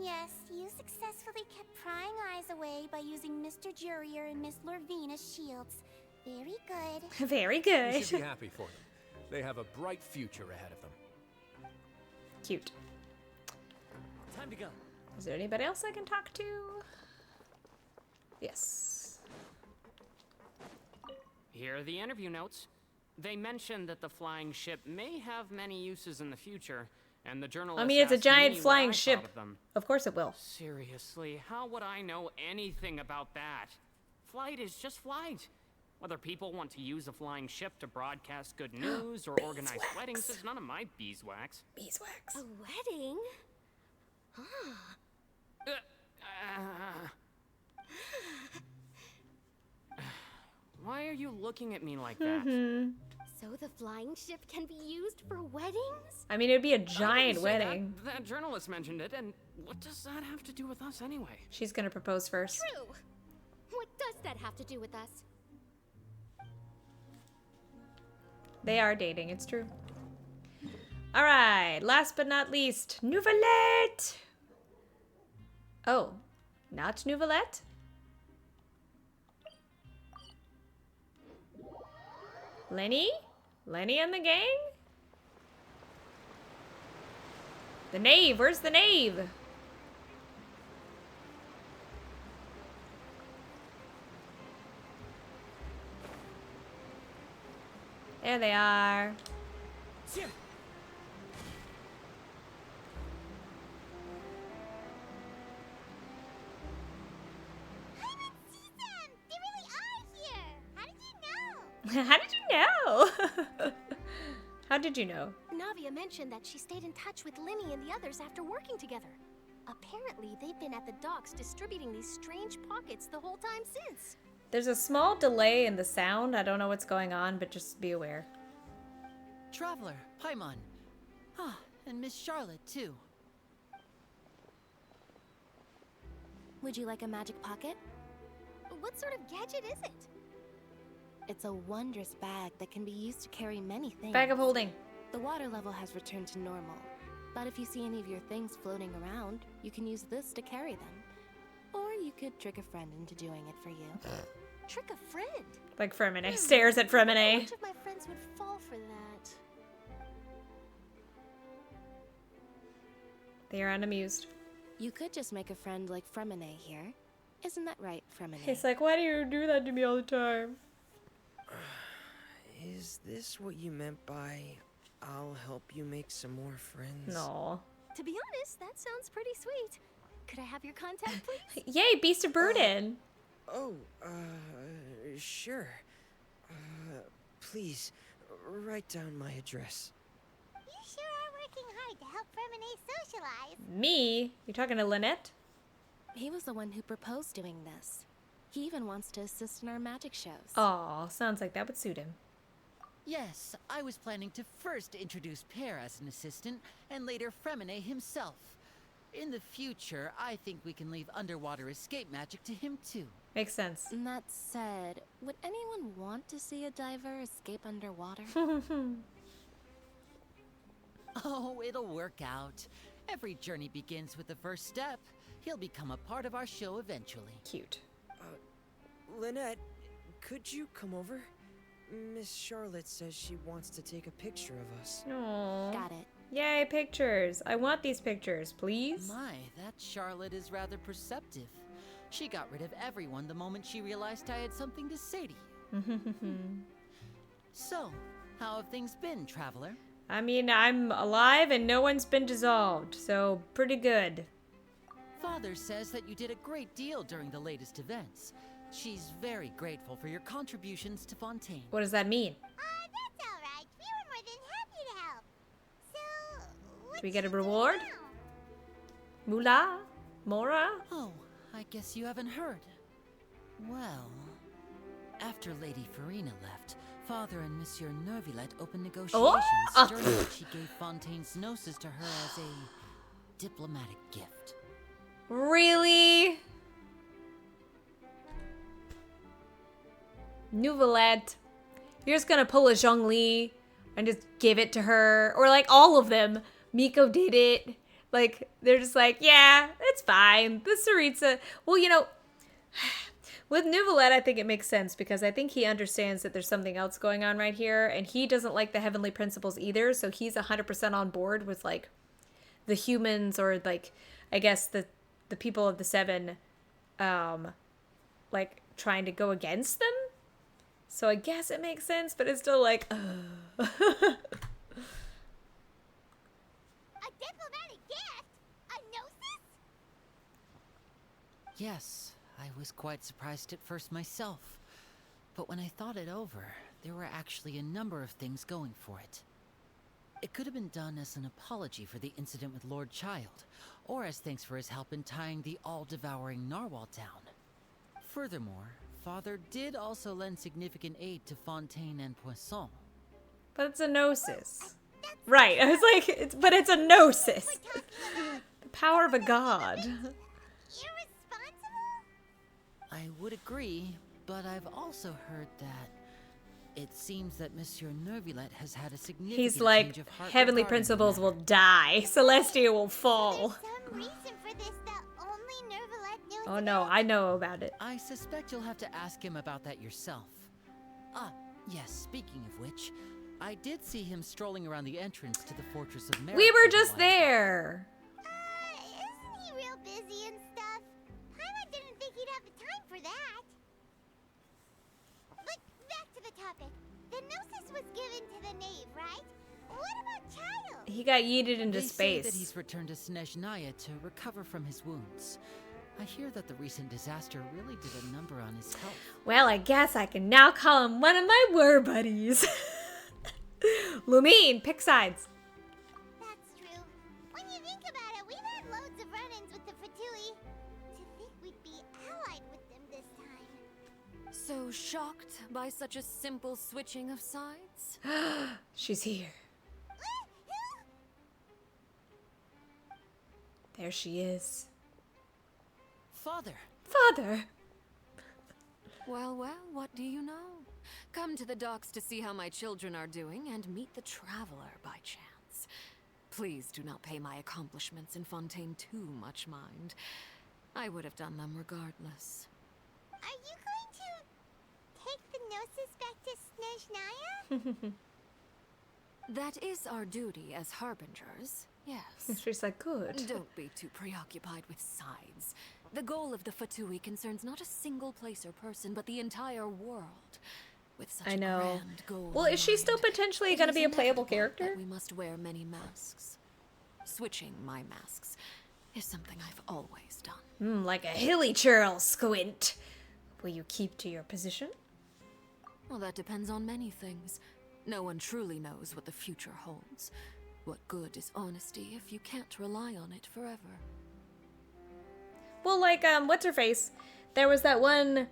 Speaker 10: Yes, you successfully kept prying eyes away by using Mr. Jurrier and Miss Lurvine as shields. Very good.
Speaker 2: Very
Speaker 9: You
Speaker 2: good.
Speaker 9: should be happy for them. They have a bright future ahead of them.
Speaker 2: Cute.
Speaker 5: Time to go.
Speaker 2: Is there anybody else I can talk to? Yes.
Speaker 13: Here are the interview notes. They mentioned that the flying ship may have many uses in the future, and the journalist
Speaker 2: I mean, it's a
Speaker 13: asked
Speaker 2: giant
Speaker 13: me what
Speaker 2: flying
Speaker 13: I
Speaker 2: ship.
Speaker 13: thought of them.
Speaker 2: Of course it will.
Speaker 13: Seriously, how would I know anything about that? Flight is just flight. Whether people want to use a flying ship to broadcast good news or organize weddings is none of my beeswax.
Speaker 2: Beeswax.
Speaker 10: A wedding?
Speaker 13: Why are you looking at me like that?
Speaker 10: So the flying ship can be used for weddings?
Speaker 2: I mean, it'd be a
Speaker 13: I
Speaker 2: giant
Speaker 13: didn't say
Speaker 2: wedding.
Speaker 13: That journalist mentioned it, and what does that have to do with us anyway?
Speaker 2: She's gonna propose first.
Speaker 10: True. What does that have to do with us?
Speaker 2: They are dating, it's true. Alright, last but not least, Nouvellette! Oh, not Nouvellette? Lenny? Lenny and the gang? The knave, where's the knave? There they are.
Speaker 7: They really are here! How did you know?
Speaker 2: How did you know? How did you know?
Speaker 10: Navia mentioned that she stayed in touch with Linny and the others after working together. Apparently, they've been at the docks distributing these strange pockets the whole time since.
Speaker 2: There's a small delay in the sound. I don't know what's going on, but just be aware.
Speaker 5: Traveler, Paimon. Ah, and Miss Charlotte, too.
Speaker 6: Would you like a magic pocket?
Speaker 10: What sort of gadget is it?
Speaker 6: It's a wondrous bag that can be used to carry many things.
Speaker 2: Bag of holding.
Speaker 6: The water level has returned to normal, but if you see any of your things floating around, you can use this to carry them. Or you could trick a friend into doing it for you.
Speaker 10: Trick a friend?
Speaker 2: Like Fremine. Stares at Fremine.
Speaker 10: Which of my friends would fall for that?
Speaker 2: They are unamused.
Speaker 6: You could just make a friend like Fremine here. Isn't that right, Fremine?
Speaker 2: He's like, why do you do that to me all the time?
Speaker 14: Is this what you meant by I'll help you make some more friends?
Speaker 2: No.
Speaker 10: To be honest, that sounds pretty sweet. Could I have your contact, please?
Speaker 2: Yay, Beast of Burden.
Speaker 14: Sure. Please, write down my address.
Speaker 7: You sure are working hard to help Fremine socialize.
Speaker 2: Me? You're talking to Lynette?
Speaker 6: He was the one who proposed doing this. He even wants to assist in our magic shows.
Speaker 2: Oh, sounds like that would suit him.
Speaker 5: Yes, I was planning to first introduce Pear as an assistant, and later Fremine himself. In the future, I think we can leave underwater escape magic to him too.
Speaker 2: Makes sense.
Speaker 6: And that said, would anyone want to see a diver escape underwater?
Speaker 5: Oh, it'll work out. Every journey begins with the first step. He'll become a part of our show eventually.
Speaker 2: Cute.
Speaker 14: Lynette, could you come over? Miss Charlotte says she wants to take a picture of us.
Speaker 2: Aww.
Speaker 6: Got it.
Speaker 2: Yay, pictures. I want these pictures, please.
Speaker 5: My, that Charlotte is rather perceptive. She got rid of everyone the moment she realized I had something to say to you. So, how have things been, Traveler?
Speaker 2: I mean, I'm alive and no one's been dissolved, so pretty good.
Speaker 5: Father says that you did a great deal during the latest events. She's very grateful for your contributions to Fontaine.
Speaker 2: What does that mean?
Speaker 7: That's all right. We were more than happy to help. So,
Speaker 2: Do we get a reward? Moolah? Mora?
Speaker 5: Oh, I guess you haven't heard. Well, after Lady Furina left, Father and Monsieur Neuvillette opened negotiations during which he gave Fontaine's gnosis to her as a diplomatic gift.
Speaker 2: Really? Neuvillette. You're just gonna pull a Zhongli and just give it to her. Or like all of them. Miko did it. Like, they're just like, yeah, it's fine. The Tsaritsa. Well, you know, with Neuvillette, I think it makes sense because I think he understands that there's something else going on right here. And he doesn't like the heavenly principles either. So he's 100% on board with like the humans or like, I guess the people of the Seven, like trying to go against them. So I guess it makes sense, but it's still like,
Speaker 7: a diplomatic gift? A gnosis?
Speaker 5: Yes, I was quite surprised at first myself. But when I thought it over, there were actually a number of things going for it. It could have been done as an apology for the incident with Lord Child, or as thanks for his help in tying the all-devouring narwhal down. Furthermore, Father did also lend significant aid to Fontaine and Poisson.
Speaker 2: but it's a gnosis. Right, I was like, but it's a gnosis. The power of a god.
Speaker 7: Irresponsible?
Speaker 5: I would agree, but I've also heard that it seems that Monsieur Neuvillette has had a significant
Speaker 2: He's
Speaker 5: change
Speaker 2: like,
Speaker 5: of heart
Speaker 2: heavenly
Speaker 5: regarding the
Speaker 2: principles will
Speaker 5: matter.
Speaker 2: die. Celestia will fall.
Speaker 7: There's some reason for this that only Neuvillette knows.
Speaker 2: Oh no, I know about it.
Speaker 5: I suspect you'll have to ask him about that yourself. Ah, yes, speaking of which, I did see him strolling around the entrance to the Fortress of Merit.
Speaker 2: We were just there.
Speaker 7: Isn't he real busy and stuff? Paimon didn't think he'd have the time for that. But back to the topic. The gnosis was given to the knave, right? What about Child?
Speaker 2: He got yeeted into
Speaker 5: They say that
Speaker 2: space.
Speaker 5: he's returned to Snezhnaya to recover from his wounds. I hear that the recent disaster really did a number on his health.
Speaker 2: Well, I guess I can now call him one of my war buddies. Lumine, pick sides.
Speaker 7: That's true. When you think about it, we've had loads of run-ins with the Fatui. To think we'd be allied with them this time.
Speaker 15: So shocked by such a simple switching of sides?
Speaker 2: She's here. There she is.
Speaker 5: Father.
Speaker 2: Father!
Speaker 15: Well, well, what do you know? Come to the docks to see how my children are doing and meet the traveler by chance. Please do not pay my accomplishments in Fontaine too much mind. I would have done them regardless.
Speaker 7: Are you going to take the Gnosis back to Snezhnaya?
Speaker 15: That is our duty as harbingers, yes.
Speaker 2: She's like, good.
Speaker 15: Don't be too preoccupied with sides. The goal of the Fatui concerns not a single place or person, but the entire world. With such
Speaker 2: I know.
Speaker 15: a grand goal
Speaker 2: Well,
Speaker 15: in
Speaker 2: is she
Speaker 15: mind,
Speaker 2: still potentially
Speaker 15: it
Speaker 2: going to
Speaker 15: is
Speaker 2: be a playable
Speaker 15: inevitable
Speaker 2: character?
Speaker 15: that we must wear many masks. Switching my masks is something I've always done.
Speaker 2: Like a hilly churl, Squint. Will you keep to your position?
Speaker 15: Well, that depends on many things. No one truly knows what the future holds. What good is honesty if you can't rely on it forever?
Speaker 2: Well, like, what's her face? There was that one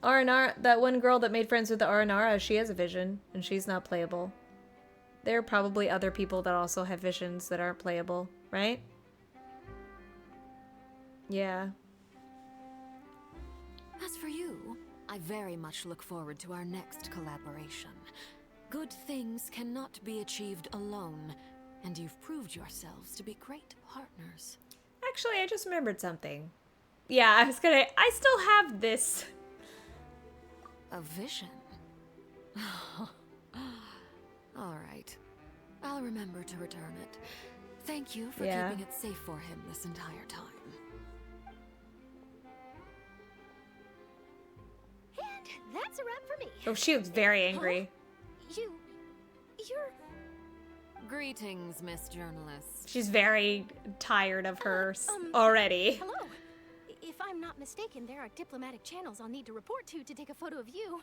Speaker 2: that one girl that made friends with the Aranara. She has a vision, and she's not playable. There are probably other people that also have visions that aren't playable, right? Yeah.
Speaker 15: As for you, I very much look forward to our next collaboration. Good things cannot be achieved alone, and you've proved yourselves to be great partners.
Speaker 2: Actually, I just remembered something. Yeah, I still have this.
Speaker 15: A vision? All right. I'll remember to return it. Thank you for keeping it safe for him this entire time.
Speaker 10: And that's a wrap for me.
Speaker 2: Oh, she was very angry.
Speaker 10: You're...
Speaker 15: Greetings, Miss Journalist.
Speaker 2: She's very tired of her already.
Speaker 10: Hello. If I'm not mistaken, there are diplomatic channels I'll need to report to take a photo of you.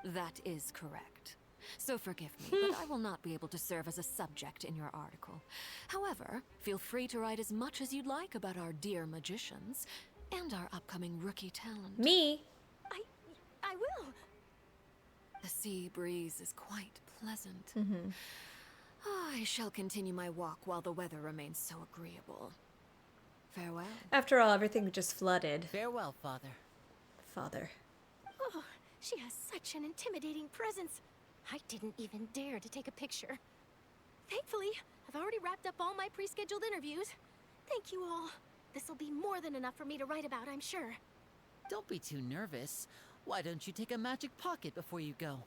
Speaker 15: That is correct. So forgive me, but I will not be able to serve as a subject in your article. However, feel free to write as much as you'd like about our dear magicians and our upcoming rookie talent.
Speaker 2: Me?
Speaker 10: I will.
Speaker 15: The sea breeze is quite pleasant.
Speaker 2: Mm-hmm.
Speaker 15: I shall continue my walk while the weather remains so agreeable. Farewell.
Speaker 2: After all, everything just flooded.
Speaker 5: Farewell, Father.
Speaker 2: Father.
Speaker 10: Oh, she has such an intimidating presence. I didn't even dare to take a picture. Thankfully, I've already wrapped up all my pre-scheduled interviews. Thank you all. This'll be more than enough for me to write about, I'm sure.
Speaker 5: Don't be too nervous. Why don't you take a magic pocket before you go?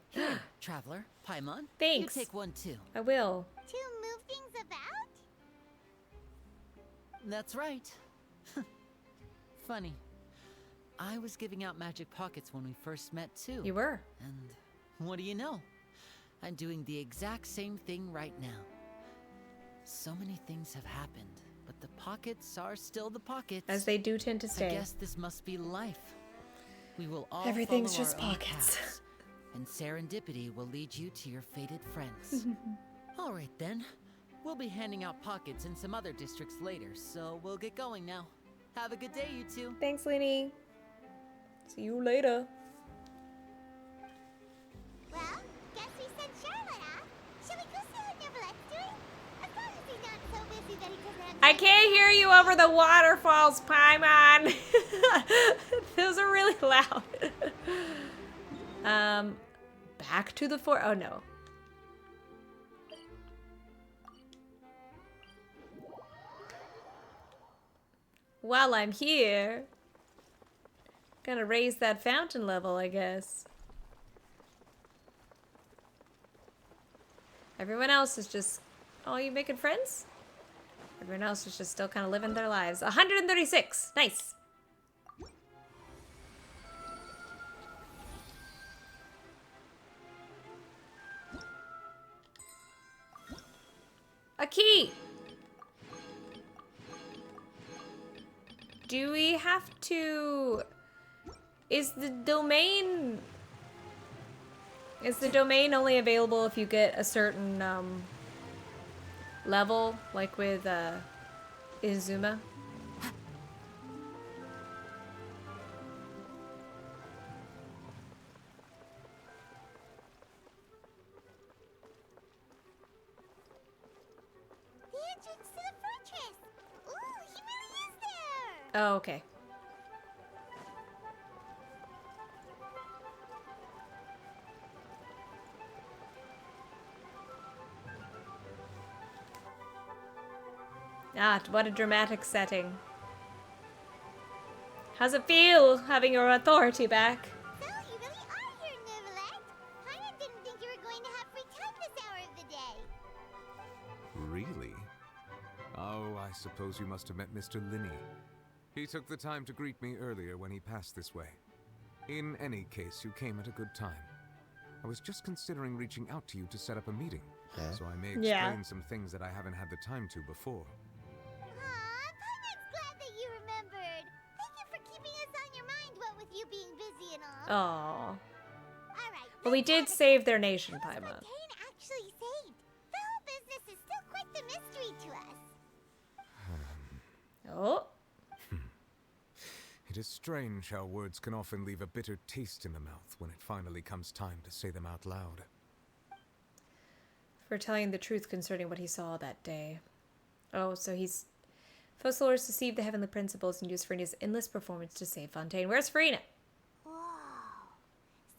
Speaker 5: Here, Traveler, Paimon.
Speaker 2: Thanks.
Speaker 5: You take one too.
Speaker 2: I will.
Speaker 7: To move things about?
Speaker 5: That's right. Funny. I was giving out magic pockets when we first met too.
Speaker 2: You were.
Speaker 5: And what do you know? I'm doing the exact same thing right now. So many things have happened, but the pockets are still the pockets.
Speaker 2: As they do tend to stay.
Speaker 5: I guess this must be life. We will all
Speaker 2: Everything's
Speaker 5: follow
Speaker 2: just
Speaker 5: our own
Speaker 2: pockets.
Speaker 5: paths, and serendipity will lead you to your fated friends. All right then. We'll be handing out pockets in some other districts later, so we'll get going now. Have a good day, you two.
Speaker 2: Thanks, Lenny. See you later.
Speaker 7: Well, guess we sent Charlotte off. Shall we go see what Neverlette's doing? As long as he's not so busy that he doesn't have
Speaker 2: I can't hear you over the waterfalls, Paimon. Those are really loud. Back to the fort. Oh no. While I'm here, gonna raise that fountain level, I guess. Everyone else is just, oh, you making friends? Everyone else is just still kind of living their lives. 136, nice. A key. Do we have to... Is the domain Is the domain only available if you get a certain level, like with Izuma?
Speaker 7: The entrance to the fortress! Ooh, he really is there!
Speaker 2: Oh, okay. Ah, what a dramatic setting. How's it feel having your authority back?
Speaker 7: So, you really are here, Neuvillette. Paimon didn't think you were going to have free time this hour of the day.
Speaker 1: Really? Oh, I suppose you must have met Mr. Linney. He took the time to greet me earlier when he passed this way. In any case, you came at a good time. I was just considering reaching out to you to set up a meeting, so I may explain some things that I haven't had the time to before.
Speaker 7: Aw, Paimon's glad that you remembered. Thank you for keeping us on your mind, what with you being busy and all.
Speaker 2: Aww.
Speaker 7: Alright.
Speaker 2: Well, we did save their nation, Paimon.
Speaker 7: Fontaine actually saved. The whole business is still quite the mystery to us.
Speaker 2: Oh.
Speaker 1: It is strange how words can often leave a bitter taste in the mouth when it finally comes time to say them out loud.
Speaker 2: For telling the truth concerning what he saw that day. Oh, so he's... Faux Plays deceived the heavenly principles and used Furina's endless performance to save Fontaine. Where's Furina?
Speaker 7: Whoa.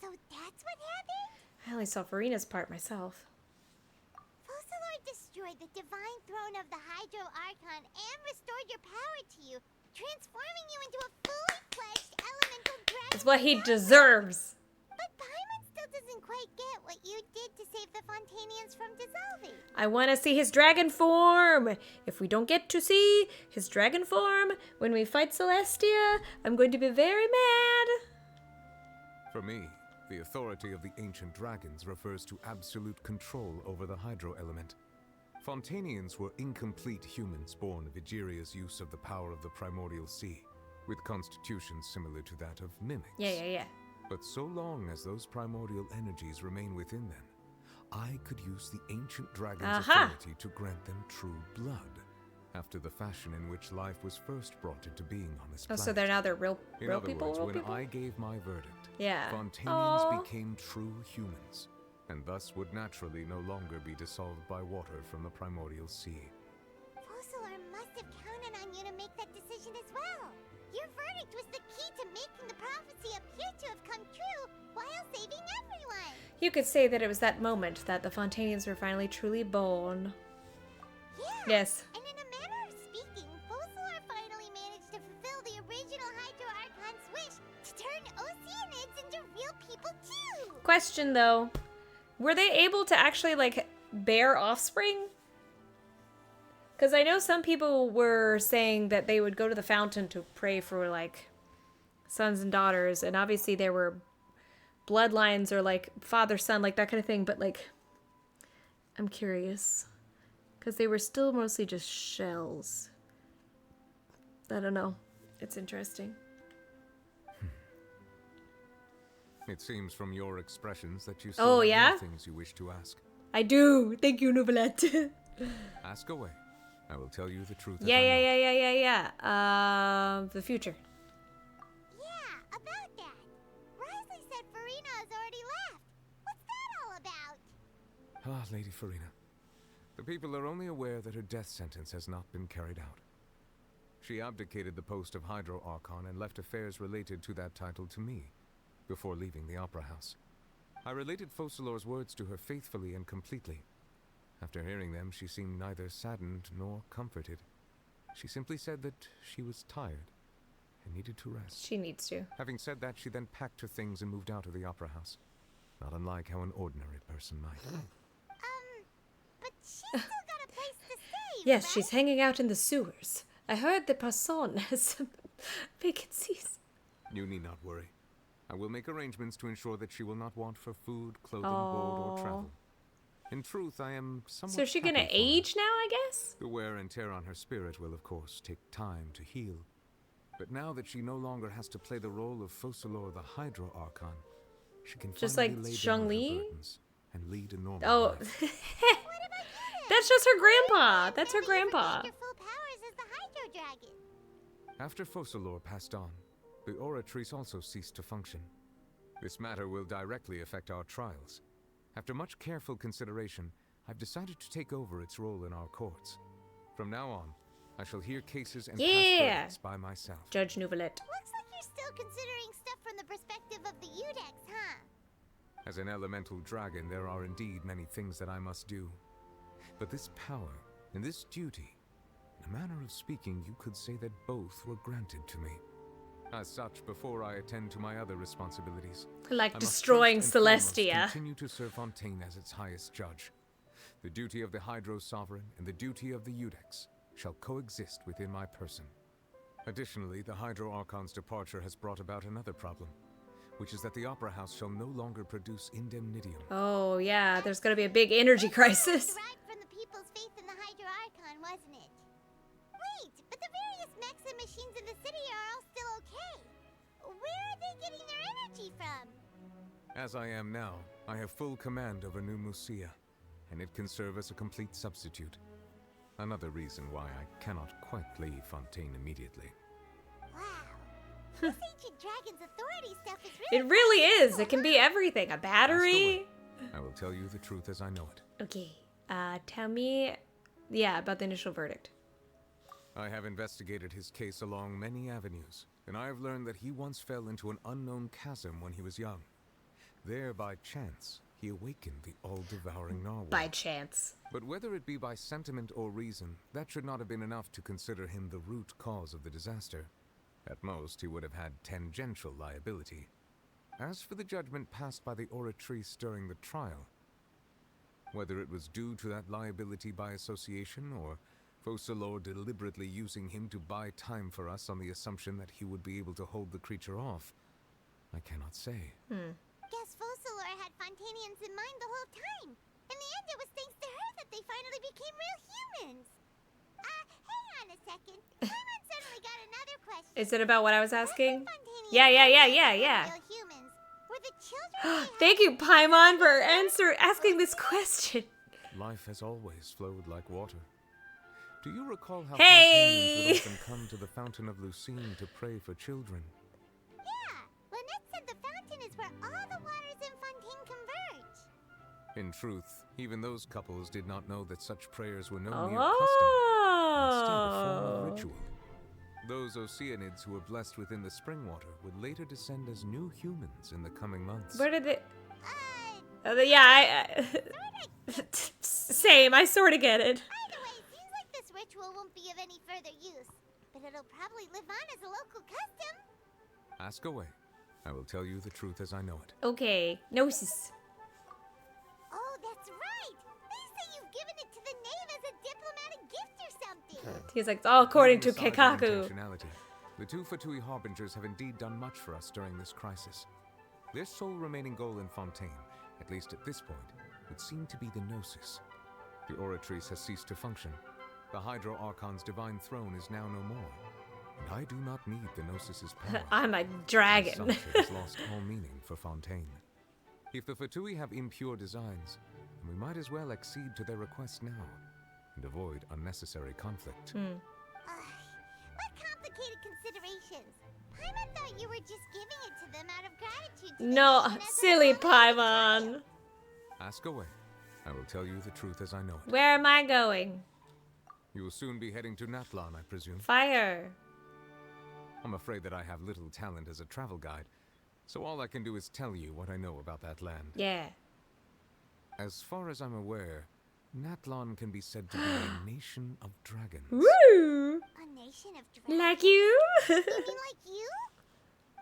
Speaker 7: So that's what happened?
Speaker 2: I only saw Furina's part myself.
Speaker 7: Faux destroyed the divine throne of the Hydro Archon and restored your power to you, transforming you into a fully fledged elemental dragon.
Speaker 2: It's what he deserves.
Speaker 7: But Paimon still doesn't quite get what you did to save the Fontainians from dissolving.
Speaker 2: I want to see his dragon form. If we don't get to see his dragon form when we fight Celestia, I'm going to be very mad.
Speaker 1: For me, the authority of the ancient dragons refers to absolute control over the hydro element. Fontainians were incomplete humans born of Egeria's use of the power of the primordial sea, with constitutions similar to that of mimics.
Speaker 2: Yeah.
Speaker 1: But so long as those primordial energies remain within them, I could use the ancient dragon's authority to grant them true blood, after the fashion in which life was first brought into being on this planet.
Speaker 2: Oh, so they're now real
Speaker 1: In other
Speaker 2: people?
Speaker 1: words,
Speaker 2: Real
Speaker 1: when
Speaker 2: people?
Speaker 1: I gave my verdict,
Speaker 2: Yeah.
Speaker 1: Fontainians became true humans, and thus would naturally no longer be dissolved by water from the primordial sea.
Speaker 7: Fossilor must have counted on you to make that decision as well. Your verdict was the key to making the prophecy appear to have come true while saving everyone.
Speaker 2: You could say that it was that moment that the Fontainians were finally truly born.
Speaker 7: Yeah.
Speaker 2: Yes.
Speaker 7: And in a manner of speaking, Fossilor finally managed to fulfill the original Hydro Archon's wish to turn Oceanids into real people too.
Speaker 2: Question though, were they able to actually like bear offspring? Because I know some people were saying that they would go to the fountain to pray for like sons and daughters, and obviously there were bloodlines or like father son, like that kind of thing, but like I'm curious because they were still mostly just shells. I don't know, it's interesting.
Speaker 1: It seems from your expressions that you
Speaker 2: Oh,
Speaker 1: still have
Speaker 2: yeah?
Speaker 1: more things you wish to ask.
Speaker 2: I do. Thank you, Neuvillette.
Speaker 1: Ask away. I will tell you the truth.
Speaker 2: Yeah. The future.
Speaker 7: Yeah, about that. Risley said Furina has already left. What's that all about?
Speaker 1: Ah, Lady Furina. The people are only aware that her death sentence has not been carried out. She abdicated the post of Hydro Archon and left affairs related to that title to me, before leaving the Opera House. I related Fossilor's words to her faithfully and completely. After hearing them, she seemed neither saddened nor comforted. She simply said that she was tired and needed to rest.
Speaker 2: She needs to.
Speaker 1: Having said that, she then packed her things and moved out of the Opera House. Not unlike how an ordinary person might.
Speaker 7: But she's still got a place to stay,
Speaker 2: Yes,
Speaker 7: right?
Speaker 2: she's hanging out in the sewers. I heard the Passon has some vacancies.
Speaker 1: You need not worry. I will make arrangements to ensure that she will not want for food, clothing, board, or travel. In truth, I am somewhat
Speaker 2: So is she gonna
Speaker 1: happy for her.
Speaker 2: age now, I guess?
Speaker 1: The wear and tear on her spirit will, of course, take time to heal. But now that she no longer has to play the role of Fossilor the Hydro Archon, she can
Speaker 2: Just
Speaker 1: finally
Speaker 2: like
Speaker 1: lay
Speaker 2: Zhang
Speaker 1: down her
Speaker 2: Li?
Speaker 1: burdens and lead a normal
Speaker 2: Oh.
Speaker 1: life.
Speaker 2: That's just her grandpa. That's her grandpa.
Speaker 7: Your full powers as the Hydro Dragon.
Speaker 1: After Focalor passed on, the Oratrice also ceased to function. This matter will directly affect our trials. After much careful consideration, I've decided to take over its role in our courts. From now on, I shall hear cases and pass verdicts by myself.
Speaker 2: Judge Nouvelet.
Speaker 7: Looks like you're still considering stuff from the perspective of the Udex, huh?
Speaker 1: As an elemental dragon, there are indeed many things that I must do. But this power and this duty, in a manner of speaking, you could say that both were granted to me. As such, before I attend to my other responsibilities,
Speaker 2: Like
Speaker 1: I must
Speaker 2: destroying
Speaker 1: first and foremost
Speaker 2: Celestia.
Speaker 1: continue to serve Fontaine as its highest judge. The duty of the Hydro Sovereign and the duty of the Udex shall coexist within my person. Additionally, the Hydro Archon's departure has brought about another problem, which is that the Opera House shall no longer produce indemnitium.
Speaker 2: Oh, yeah, there's gonna be a big energy crisis.
Speaker 7: Derived from the people's faith in the Hydro Archon, wasn't it? Wait, but the various mechs and machines in the city are all still okay. Where are they getting their energy from?
Speaker 1: As I am now, I have full command over New Musia, and it can serve as a complete substitute. Another reason why I cannot quite leave Fontaine immediately.
Speaker 7: Wow. This ancient dragon's authority stuff is really
Speaker 2: It really is. It can be everything. A battery.
Speaker 1: I will tell you the truth as I know it.
Speaker 2: Okay. Tell me, yeah, about the initial verdict.
Speaker 1: I have investigated his case along many avenues, and I have learned that he once fell into an unknown chasm when he was young. There, by chance, he awakened the all-devouring narwhal.
Speaker 2: By chance.
Speaker 1: But whether it be by sentiment or reason, that should not have been enough to consider him the root cause of the disaster. At most, he would have had tangential liability. As for the judgment passed by the Oratrice during the trial, whether it was due to that liability by association, or Focalor deliberately using him to buy time for us on the assumption that he would be able to hold the creature off, I cannot say.
Speaker 7: Guess Focalor had Fontainians in mind the whole time. In the end, it was thanks to her that they finally became real humans. Hang on a second. Paimon suddenly got another question.
Speaker 2: Is it about what I was asking?
Speaker 7: Fontainians
Speaker 2: Yeah.
Speaker 7: real humans. Were the children
Speaker 2: Thank you, Paimon, for asking this question.
Speaker 1: Life has always flowed like water. Do you recall how
Speaker 2: Hey!
Speaker 1: Fontainians would often come to the Fountain of Lucine to pray for children?
Speaker 7: Yeah, Lynette said the fountain is where all the waters in Fontaine converge.
Speaker 1: In truth, even those couples did not know that such prayers were no mere custom, instead a form of ritual. Those Oceanids who were blessed within the spring water would later descend as new humans in the coming months.
Speaker 2: Where did it? Same. I sort of get it.
Speaker 7: Either way, seems like this ritual won't be of any further use, but it'll probably live on as a local custom.
Speaker 1: Ask away. I will tell you the truth as I know it.
Speaker 2: Okay. Gnosis.
Speaker 7: Oh, that's right. They say you've given it to the knave as a diplomatic gift or something.
Speaker 2: He's like, all according to
Speaker 1: Aside from
Speaker 2: Kekaku.
Speaker 1: intentionality, the two Fatui Harbingers have indeed done much for us during this crisis. Their sole remaining goal in Fontaine, at least at this point, would seem to be the Gnosis. The Oratrice has ceased to function. The Hydro Archon's divine throne is now no more. And I do not need the Gnosis's power.
Speaker 2: I'm a
Speaker 1: As
Speaker 2: dragon.
Speaker 1: such, it has lost all meaning for Fontaine. If the Fatui have impure designs, then we might as well accede to their request now and avoid unnecessary conflict.
Speaker 7: What complicated considerations. Paimon thought you were just giving it to them out of gratitude to the
Speaker 2: No,
Speaker 7: nation as a
Speaker 2: silly
Speaker 7: result of the betrayal.
Speaker 2: Paimon.
Speaker 1: Ask away. I will tell you the truth as I know it.
Speaker 2: Where am I going?
Speaker 1: You will soon be heading to Natlan, I presume.
Speaker 2: Fire.
Speaker 1: I'm afraid that I have little talent as a travel guide, so all I can do is tell you what I know about that land.
Speaker 2: Yeah.
Speaker 1: As far as I'm aware, Natlan can be said to be a nation of dragons.
Speaker 2: Woo!
Speaker 7: A nation of dragons?
Speaker 2: Like you?
Speaker 7: You mean like you?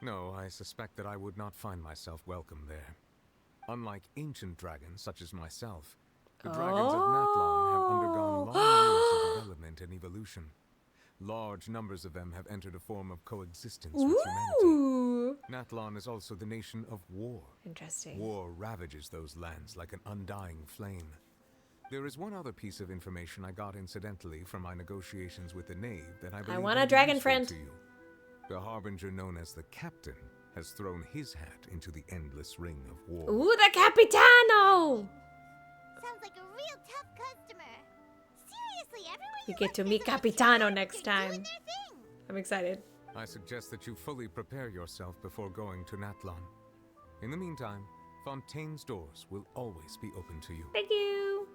Speaker 1: No, I suspect that I would not find myself welcome there. Unlike ancient dragons such as myself, the dragons of Natlan have undergone long years of development and evolution. Large numbers of them have entered a form of coexistence with humanity.
Speaker 2: Ooh.
Speaker 1: Natlan is also the nation of war.
Speaker 2: Interesting.
Speaker 1: War ravages those lands like an undying flame. There is one other piece of information I got incidentally from my negotiations with the Knave that I believe
Speaker 2: want
Speaker 1: may
Speaker 2: a
Speaker 1: be
Speaker 2: dragon
Speaker 1: useful
Speaker 2: friend.
Speaker 1: to you. The Harbinger known as the Captain has thrown his hat into the endless ring of war.
Speaker 2: Ooh, the Capitano!
Speaker 7: Sounds like a real tough customer. Seriously, everyone
Speaker 2: We get to meet Capitano next time. I'm excited.
Speaker 1: I suggest that you fully prepare yourself before going to Natlan. In the meantime, Fontaine's doors will always be open to you.
Speaker 2: Thank you.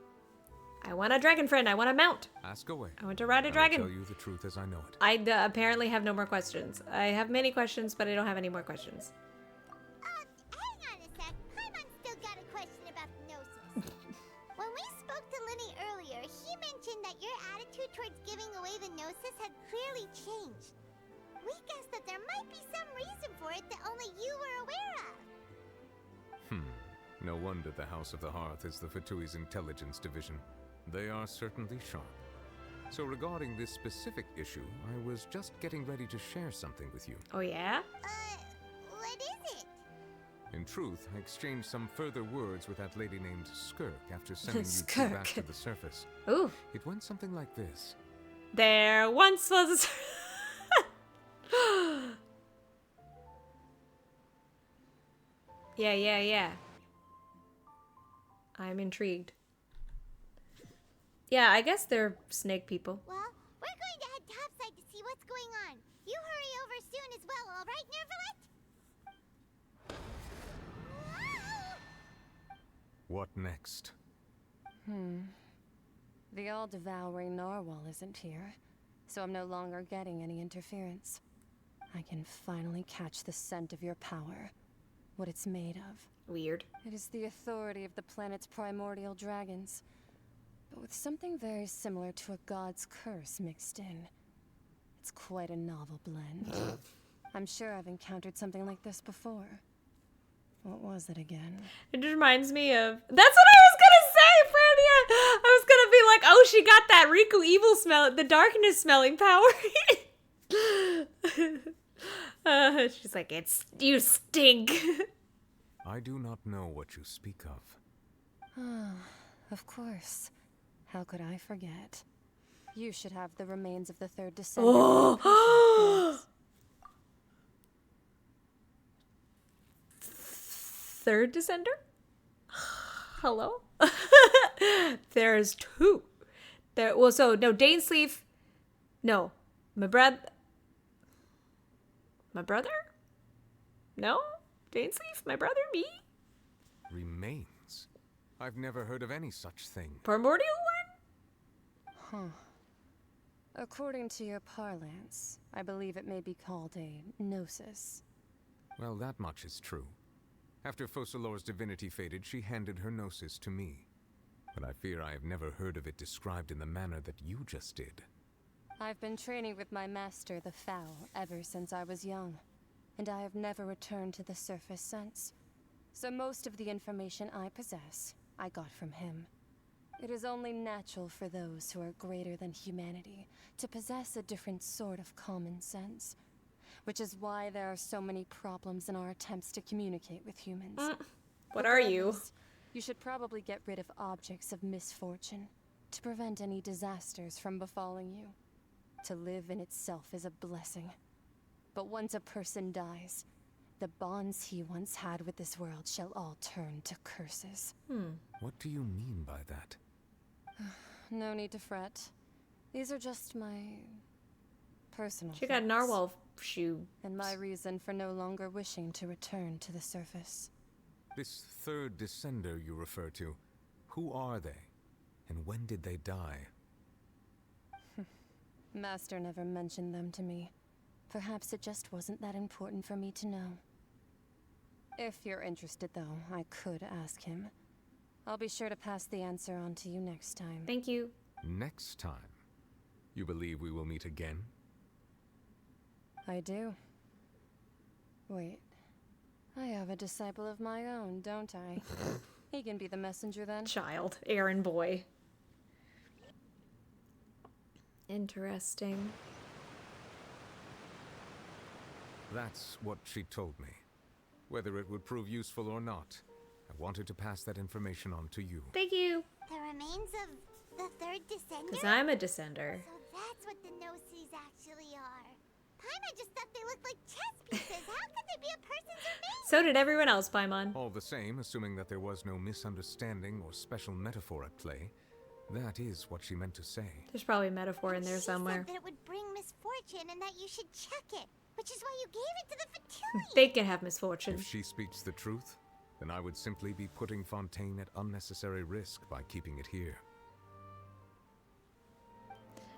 Speaker 2: I want a dragon friend. I want a mount.
Speaker 1: Ask away.
Speaker 2: I want to ride a dragon.
Speaker 1: I'll tell you the truth as I know it.
Speaker 2: I apparently have no more questions. I have many questions, but I don't have any more questions.
Speaker 7: Hang on a sec. Paimon's still got a question about the Gnosis. When we spoke to Linny earlier, he mentioned that your attitude towards giving away the Gnosis had clearly changed. We guessed that there might be some reason for it that only you were aware of.
Speaker 1: No wonder the House of the Hearth is the Fatui's intelligence division. They are certainly sharp. So regarding this specific issue, I was just getting ready to share something with you.
Speaker 2: Oh yeah?
Speaker 7: What is it?
Speaker 1: In truth, I exchanged some further words with that lady named Skirk after sending you two
Speaker 2: Skirk.
Speaker 1: back to the surface.
Speaker 2: Ooh.
Speaker 1: It went something like this.
Speaker 2: There once was Yeah. I'm intrigued. Yeah, I guess they're snake people.
Speaker 7: Well, we're going to head topside to see what's going on. You hurry over soon as well, all right, Nervalet?
Speaker 1: What next?
Speaker 8: The all-devouring narwhal isn't here, so I'm no longer getting any interference. I can finally catch the scent of your power, what it's made of.
Speaker 2: Weird.
Speaker 8: It is the authority of the planet's primordial dragons, but with something very similar to a god's curse mixed in. It's quite a novel blend. I'm sure I've encountered something like this before. What was it again?
Speaker 2: It just reminds me of... That's what I was gonna say, Frania! I was gonna be like, oh, she got that Riku evil smell, the darkness smelling power. She's like, you stink.
Speaker 1: I do not know what you speak of.
Speaker 8: Of course. How could I forget? You should have the remains of the third descendant.
Speaker 2: Oh. Third descender? Hello? There's two. Dainsleif. No. My brother? No? Dainsleif? My brother? Me?
Speaker 1: Remains? I've never heard of any such thing.
Speaker 2: Primordial one?
Speaker 8: According to your parlance, I believe it may be called a gnosis.
Speaker 1: Well, that much is true. After Focalor's divinity faded, she handed her gnosis to me. But I fear I have never heard of it described in the manner that you just did.
Speaker 8: I've been training with my master, the Foul, ever since I was young, and I have never returned to the surface since. So most of the information I possess, I got from him. It is only natural for those who are greater than humanity to possess a different sort of common sense, which is why there are so many problems in our attempts to communicate with humans.
Speaker 2: What are you?
Speaker 8: You should probably get rid of objects of misfortune to prevent any disasters from befalling you. To live in itself is a blessing. But once a person dies, the bonds he once had with this world shall all turn to curses.
Speaker 1: What do you mean by that?
Speaker 8: No need to fret. These are just my personal
Speaker 2: She got
Speaker 8: thoughts.
Speaker 2: narwhal shoe.
Speaker 8: And my reason for no longer wishing to return to the surface.
Speaker 1: This third descender you refer to, who are they? And when did they die?
Speaker 8: Master never mentioned them to me. Perhaps it just wasn't that important for me to know. If you're interested, though, I could ask him. I'll be sure to pass the answer on to you next time.
Speaker 2: Thank you.
Speaker 1: Next time? You believe we will meet again?
Speaker 8: I do. Wait. I have a disciple of my own, don't I? He can be the messenger then.
Speaker 2: Child. Aaron boy. Interesting.
Speaker 1: That's what she told me. Whether it would prove useful or not, I wanted to pass that information on to you.
Speaker 2: Thank you.
Speaker 7: The remains of the third descender?
Speaker 2: Because I'm a descender.
Speaker 7: So that's what the Gnosis actually are. time, I just thought they looked like chess pieces. How could they be a person's remains?
Speaker 2: So did everyone else, Paimon.
Speaker 1: All the same, assuming that there was no misunderstanding or special metaphor at play, that is what she meant to say.
Speaker 2: There's probably a metaphor in there somewhere.
Speaker 7: She said that it would bring misfortune and that you should check it, which is why you gave it to the Fatui.
Speaker 2: They can have misfortune.
Speaker 1: If she speaks the truth, then I would simply be putting Fontaine at unnecessary risk by keeping it here.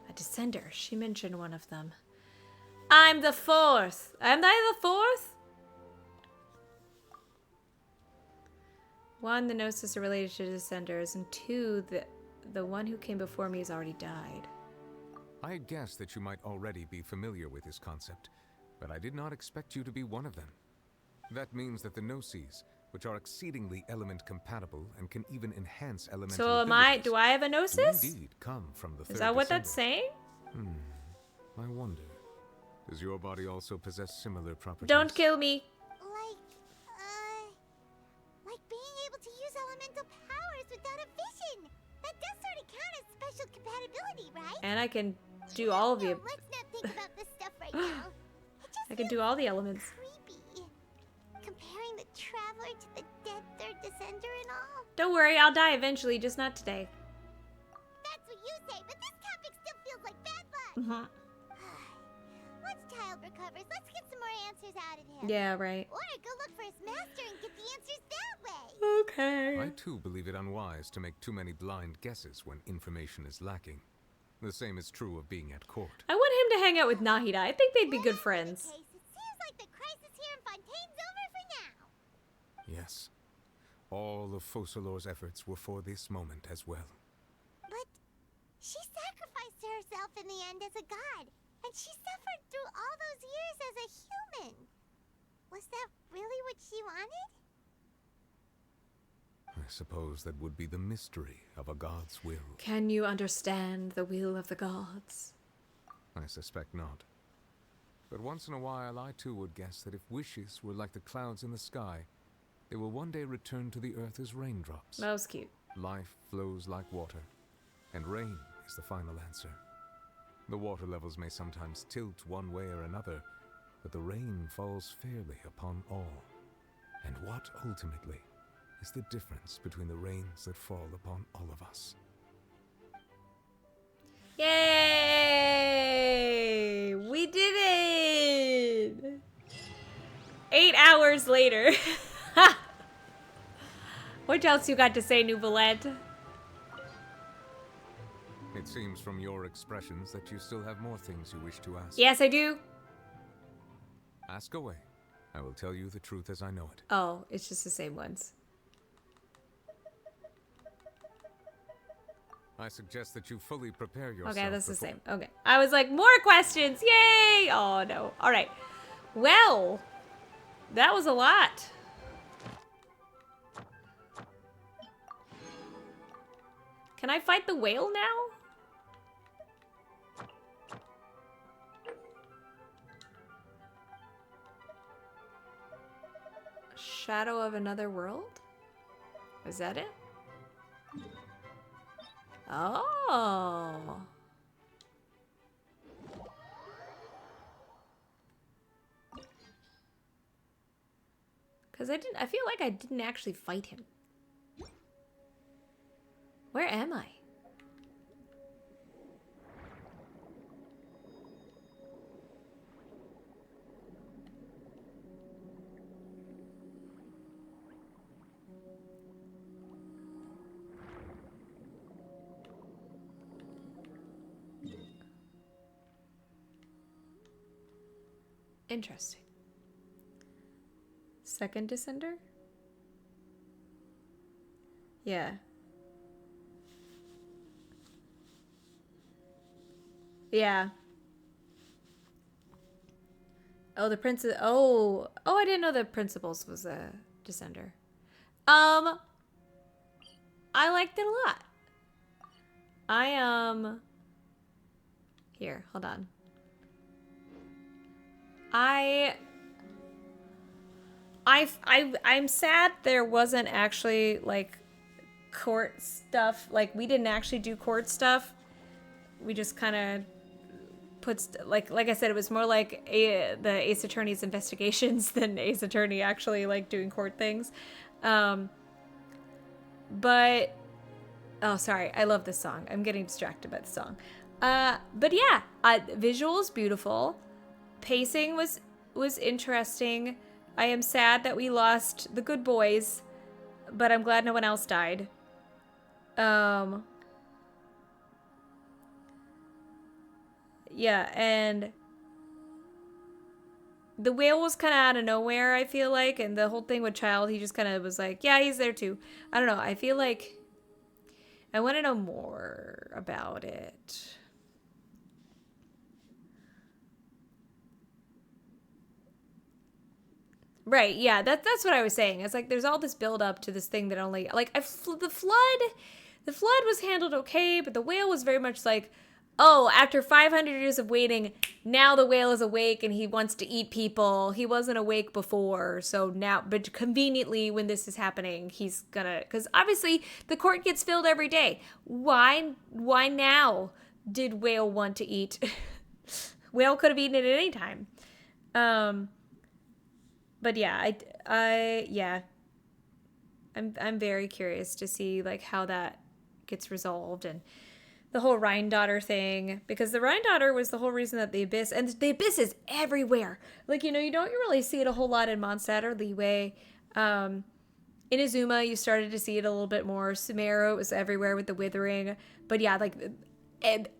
Speaker 2: A descender. She mentioned one of them. I'm the fourth. Am I the fourth? One, the gnosis are related to descenders, and two, the one who came before me has already died.
Speaker 1: I guessed that you might already be familiar with this concept, but I did not expect you to be one of them. That means that the gnosis, which are exceedingly element compatible and can even enhance elemental
Speaker 2: So do I have a gnosis?
Speaker 1: indeed come from the
Speaker 2: Is
Speaker 1: third
Speaker 2: that what
Speaker 1: descender.
Speaker 2: that's saying?
Speaker 1: I wonder, does your body also possess similar properties?
Speaker 2: Don't kill me.
Speaker 7: Like being able to use elemental powers without a vision. That does sort of count as special compatibility, right?
Speaker 2: And I can do all of the...
Speaker 7: Let's not think about this stuff right now.
Speaker 2: I can do all the elements.
Speaker 7: Creepy. Comparing the Traveler to the dead third descender and all.
Speaker 2: Don't worry, I'll die eventually, just not today.
Speaker 7: That's what you say, but this topic still feels like bad luck. Once Child recovers, let's get some more answers out of him.
Speaker 2: Yeah, right.
Speaker 7: Or go look for his master and get the answers that way.
Speaker 2: Okay.
Speaker 1: I too believe it unwise to make too many blind guesses when information is lacking. The same is true of being at court.
Speaker 2: I want him to hang out with Nahida. I think they'd be good friends.
Speaker 7: It seems like the crisis here in Fontaine's over for now.
Speaker 1: Yes. All of Focalor's efforts were for this moment as well.
Speaker 7: But she sacrificed herself in the end as a god, and she suffered through all those years as a human. Was that really what she wanted?
Speaker 1: I suppose that would be the mystery of a god's will.
Speaker 2: Can you understand the will of the gods?
Speaker 1: I suspect not. But once in a while, I too would guess that if wishes were like the clouds in the sky, they will one day return to the earth as raindrops.
Speaker 2: That was cute.
Speaker 1: Life flows like water, and rain is the final answer. The water levels may sometimes tilt one way or another, but the rain falls fairly upon all. And what, ultimately, is the difference between the rains that fall upon all of us?
Speaker 2: Yay! We did it! 8 hours later. What else you got to say, Nouvellette?
Speaker 1: It seems from your expressions that you still have more things you wish to ask.
Speaker 2: Yes, I do.
Speaker 1: Ask away. I will tell you the truth as I know it.
Speaker 2: Oh, it's just the same ones.
Speaker 1: I suggest that you fully prepare yourself.
Speaker 2: Okay, that's the
Speaker 1: before-
Speaker 2: same. Okay. I was like, more questions. Yay! Oh, no. All right. Well, that was a lot. Can I fight the whale now? Shadow of Another World? Is that it? Oh. Cause I feel like I didn't actually fight him. Where am I? Interesting. Second descender? Yeah. Yeah. Oh, the prince. Oh, I didn't know the principals was a descender. I liked it a lot. Here, hold on. I'm sad there wasn't actually like court stuff. Like we didn't actually do court stuff. We just kind of puts, like I said, it was more like the Ace Attorney's investigations than Ace Attorney actually like doing court things. But oh, sorry, I love this song. I'm getting distracted by the song. But yeah, visuals beautiful, pacing was interesting. I am sad that we lost the good boys, but I'm glad no one else died. Yeah, and the whale was kind of out of nowhere, I feel like, and the whole thing with Child, he just kind of was like, yeah, he's there too. I don't know, I feel like I want to know more about it. Right, yeah, that's what I was saying. It's like there's all this build up to this thing that only, like, the flood was handled okay, but the whale was very much like, oh, after 500 years of waiting, now the whale is awake and he wants to eat people. He wasn't awake before, so now, but conveniently when this is happening, he's gonna, because obviously the court gets filled every day. Why now did whale want to eat? Whale could have eaten it at any time. But yeah, I'm very curious to see like how that gets resolved, and the whole Rhine daughter thing, because the Rhine daughter was the whole reason that the Abyss, and the Abyss is everywhere. Like, you know, you don't really see it a whole lot in Mondstadt or Liyue. In Azuma, you started to see it a little bit more. Sumeru, it was everywhere with the Withering. But yeah, like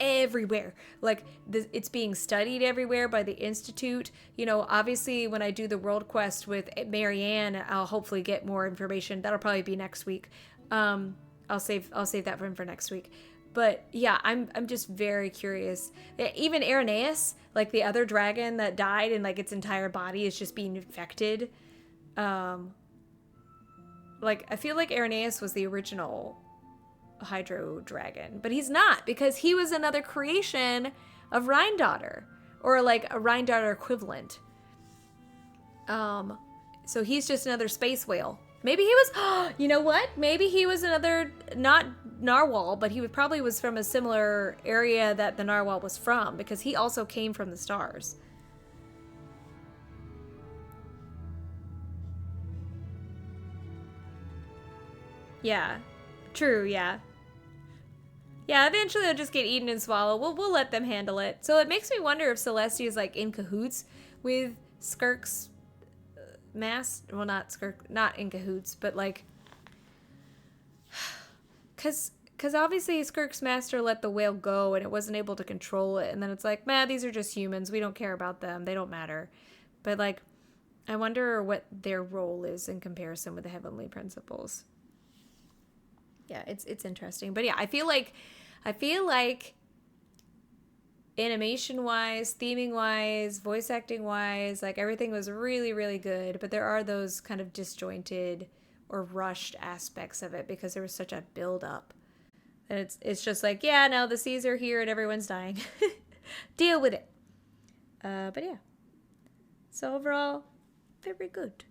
Speaker 2: everywhere. Like it's being studied everywhere by the Institute. You know, obviously when I do the world quest with Marianne, I'll hopefully get more information. That'll probably be next week. I'll save that for next week. But yeah, I'm just very curious. Even Irenaeus, like the other dragon that died and like its entire body is just being infected. Like I feel like Irenaeus was the original Hydro dragon, but he's not, because he was another creation of Rhine daughter, or like a Rhine daughter equivalent. So he's just another space whale. Maybe he was, you know what? Maybe he was another, not narwhal, but he probably was from a similar area that the narwhal was from, because he also came from the stars. Yeah, true, yeah. Yeah, eventually they'll just get eaten and swallowed. We'll let them handle it. So it makes me wonder if Celestia is like in cahoots with Skirk's well, not in cahoots, but like, cause obviously Skirk's master let the whale go and it wasn't able to control it, and then it's like, man, these are just humans. We don't care about them. They don't matter. But like, I wonder what their role is in comparison with the Heavenly Principles. Yeah, it's interesting. But yeah, I feel like animation-wise, theming-wise, voice acting-wise, like everything was really, really good. But there are those kind of disjointed or rushed aspects of it because there was such a build-up. And it's just like, yeah, no, the seas are here and everyone's dying. Deal with it. But yeah. So overall, very good.